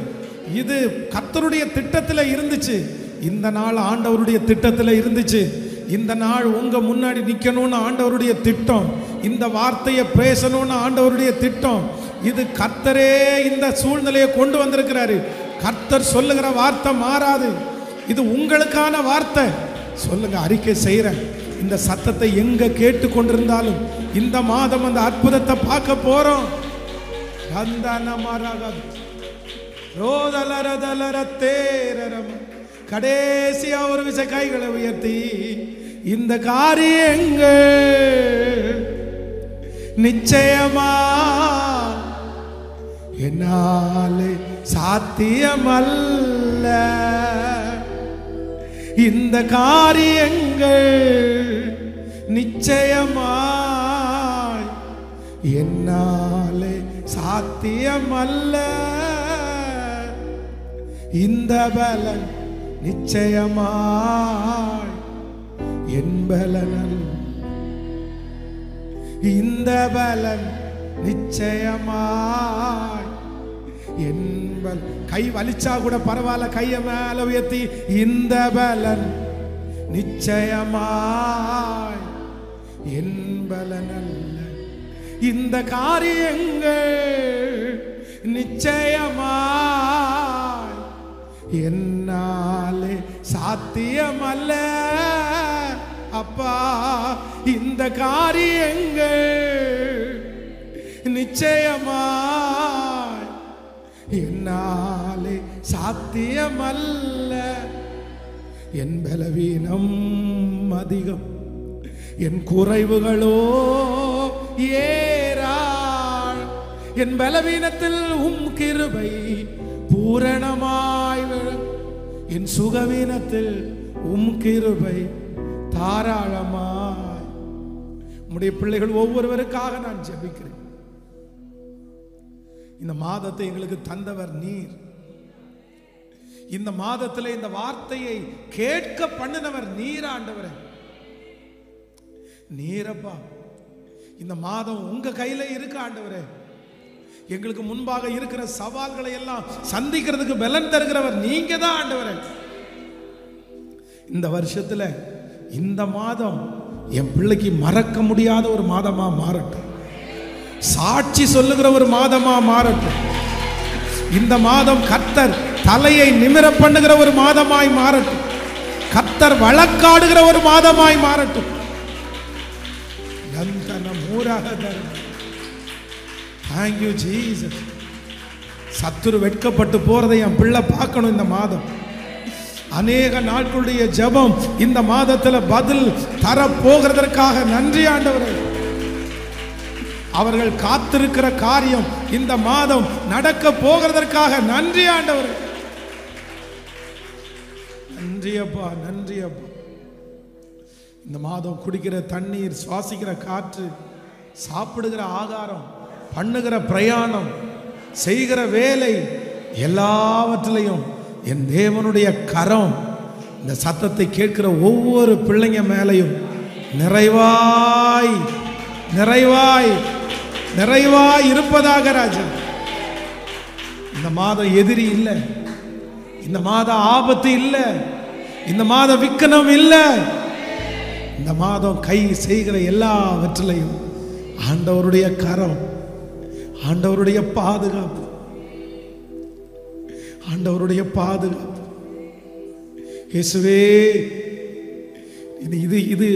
இது கர்த்தருடைய திட்டத்தில் இருந்துச்சு. இந்த நாள் ஆண்டவருடைய திட்டத்தில் இருந்துச்சு. இந்த நாள் உங்க முன்னாடி நிற்கணும்னு ஆண்டவருடைய திட்டம். இந்த வார்த்தையை பேசணும்னு ஆண்டவருடைய திட்டம். இது கர்த்தரே இந்த சூழ்நிலையை கொண்டு வந்திருக்கிறாரு. கர்த்தர் சொல்லுகிற வார்த்தை மாறாது. இது உங்களுக்கான வார்த்தை. சொல்லுங்க, அறிக்கை செய்கிறேன். இந்த சத்தத்தை எங்க கேட்டு கொண்டிருந்தாலும் இந்த மாதம் அந்த அற்புதத்தை பார்க்க போறோம். கடைசியா ஒரு விசை கைகளை உயர்த்தி இந்த காரியங்கள் நிச்சயமா என்னாலே சாத்தியமல்ல. இந்த காரியங்கள் நிச்சயமாய் என்னாலே சாத்தியமல்ல. இந்த பலன் நிச்சயமாய் என் பலன். இந்த பலன் நிச்சயமாய் என்பல். கை வலிச்சா கூட பரவாயில்ல, கையை மேல உயர்த்தி இந்த பலன் நிச்சயமாய் என்பலன் அல்ல. இந்த காரியங்கள் நிச்சயமாய் என்னாலே சாத்தியமல்ல. அப்பா, இந்த காரியங்கள் நிச்சயமாய் என்னாலே சாத்தியமல்ல. என் பலவீனம் அதிகம், என் குறைவுகளோ ஏராள். என் பலவீனத்தில் கிருபை பூரணமாய், என் சுகவீனத்தில் கிருபை தாராளமாய். உம்முடைய பிள்ளைகள் ஒவ்வொருவருக்காக நான் ஜெபிக்கிறேன். இந்த மாதத்தை எங்களுக்கு தந்தவர் நீர். இந்த மாதத்தில் இந்த வார்த்தையை கேட்க பண்ணினவர் நீர் ஆண்டவரே. நீரப்பா, இந்த மாதம் உங்க கையில இருக்கு ஆண்டவரே. எங்களுக்கு முன்பாக இருக்கிற சவால்களை எல்லாம் சந்திக்கிறதுக்கு பலன் தருகிறவர் நீங்க தான் ஆண்டவரே. இந்த வருஷத்துல இந்த மாதம் என் பிள்ளைக்கு மறக்க முடியாத ஒரு மாதமா மாறட்டும். சாட்சி சொல்லுகிற ஒரு மாதமா மாறட்டும். இந்த மாதம் கர்த்தர் தலையை நிமிர பண்ணுகிற ஒரு மாதமாய் மாறட்டும். கர்த்தர் வழக்காடுகிற ஒரு மாதமாய் மாறட்டும். Thank you Jesus. சத்துரு வெட்கப்பட்டு போறதை என் பிள்ளை பார்க்கணும். இந்த மாதம் அநேக நாட்களுடைய ஜெபம் இந்த மாதத்தில் பதில் தர போகிறதற்காக நன்றி ஆண்டவரே. அவர்கள் காத்திருக்கிற காரியம் இந்த மாதம் நடக்க போகிறதற்காக நன்றி ஆண்டவரே. நன்றி அப்பா, நன்றி அப்பா. இந்த மாதம் குடிக்கிற தண்ணீர், சுவாசிக்கிற காற்று, சாப்பிடுகிற ஆகாரம், பண்ணுகிற பிரயாணம், செய்கிற வேலை எல்லாவற்றிலையும் என் தேவனுடைய கரம் இந்த சத்தத்தை கேட்கிற ஒவ்வொரு பிள்ளைங்க மேலையும் நிறைவாய் நிறைவாய் நிறைவாய் இருப்பதாக ராஜா. இந்த மாதம் எதிரி இல்லை, இந்த மாதம் ஆபத்து இல்லை, இந்த மாதம் விக்கனம் இல்லை. இந்த மாதம் கை செய்கிற எல்லாவற்றிலையும் ஆண்டவருடைய கரம், ஆண்டவருடைய பாதுகாப்பு, ஆண்டவருடைய பாதுகாப்பு. இயேசுவே, இது இது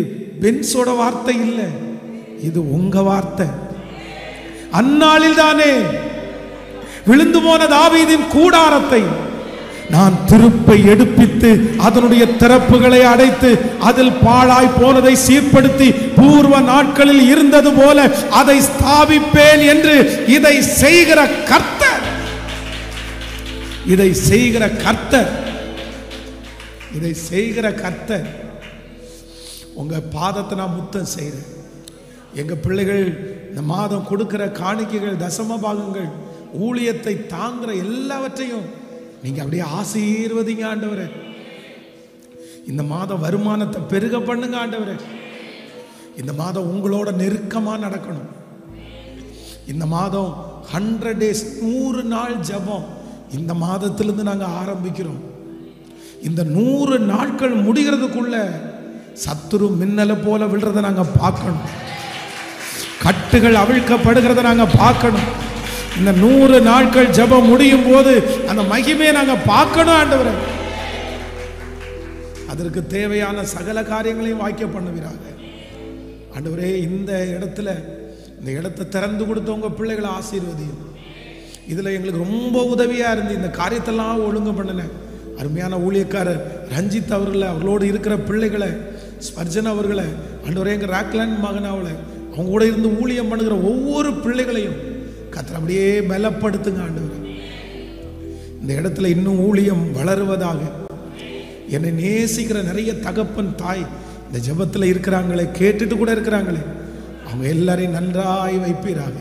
பென்ஸோட வார்த்தை இல்லை, இது உங்க வார்த்தை. அந்நாளில் தானே விழுந்து போன தாவீதின் கூடாரத்தை நான் திருப்பை எடுப்பித்து அதனுடைய திறப்புகளை அடைத்து அதில் பாழாய் போனதை சீர்படுத்தி பூர்வ நாட்களில் இருந்தது போல அதை ஸ்தாபிப்பேன் என்று இதை செய்கிற கர்த்தர், இதை செய்கிற கர்த்தர், இதை செய்கிற கர்த்தர். உங்க பாதத்தை நான் முத்தம் செய்கிறேன். எங்க பிள்ளைகள் இந்த மாதம் கொடுக்கிற காணிக்கைகள், தசம பாகங்கள், ஊழியத்தை தாங்குற எல்லாவற்றையும் நீங்க அப்படியே ஆசீர்வதிங்க ஆண்டவரே. இந்த மாதம் வருமானத்தை பெருக பண்ணுங்க ஆண்டவரே. இந்த மாதம் உங்களோட நெருக்கமா நடக்கணும். இந்த மாதம் 100 days 100 நாள் ஜெபம் இந்த மாதத்திலிருந்து நாங்க ஆரம்பிக்கிறோம். இந்த 100 நாட்கள் முடிகிறதுக்குள்ள சத்துரு மின்னலை போல விழுறதை நாங்க பார்க்கணும். கட்டுகள் அவிழ்க்கப்படுகிறத நாங்க பார்க்கணும். இந்த 100 நாட்கள் ஜெபம் முடியும் போது அந்த மகிமையை நாங்க பார்க்கணும் ஆண்டவரே. அதற்கு தேவையான சகல காரியங்களையும் வாய்க்க பண்ணுவீராக ஆண்டவரே. இந்த இடத்தை திறந்து கொடுத்த உங்க பிள்ளைகளை ஆசீர்வதியும். இதுல எங்களுக்கு ரொம்ப உதவியா இருந்து இந்த காரியத்தெல்லாம் ஒழுங்கு பண்ணின அருமையான ஊழியக்காரர் ரஞ்சித் அவர்களை, அவர்களோடு இருக்கிற பிள்ளைகளை, ஸ்பர்ஜன் அவர்களை ஆண்டவரே, எங்க ராக்லாண்ட் மகனாவளை, அவங்க கூட இருந்து ஊழியம் பண்ணுகிற ஒவ்வொரு பிள்ளைகளையும் கர்த்தர் அப்படியே பலப்படுத்துங்க ஆண்டவரே. இந்த இடத்துல இன்னும் ஊழியம் வளருவதாக. என்னை நேசிக்கிற நிறைய தகப்பன் தாய் இந்த ஜெபத்தில் இருக்கிறாங்களே, கேட்டுட்டு கூட இருக்கிறாங்களே, அவங்க எல்லாரையும் நன்றாய் வைப்பீராக.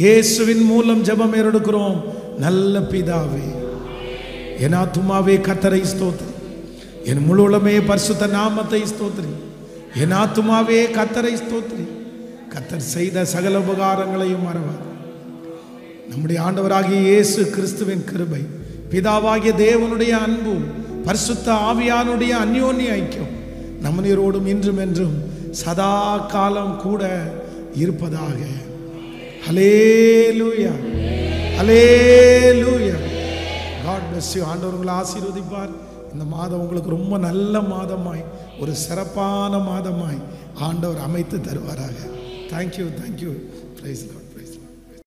இயேசுவின் மூலம் ஜெபம் ஏறெடுக்கிறோம் நல்ல பிதாவே. என் ஆத்துமாவே கர்த்தரை ஸ்தோத்திரி, என் முழு உலகமே பரிசுத்த நாமத்தை ஸ்தோத்திரி. என் ஆத்துமாவே கர்த்தரை ஸ்தோத்திரி. கர்த்தர் செய்த சகல உபகாரங்களையும் மறவாது. நம்முடைய ஆண்டவராகிய இயேசு கிறிஸ்துவின் கிருபை, பிதாவாகிய தேவனுடைய அன்பு, பரிசுத்த ஆவியானுடைய அந்யோன்ய ஐக்கியம் நம்மனோடும் இன்றும் என்றும் சதா காலம் கூட இருப்பதாக. Hallelujah, hallelujah. God bless you. ஆண்டவர் உங்களை ஆசீர்வதிப்பார். இந்த மாதம் உங்களுக்கு ரொம்ப நல்ல மாதமாய், ஒரு சிறப்பான மாதமாய் ஆண்டவர் அமைத்து தருவாராக. Thank you, thank you. Praise the Lord.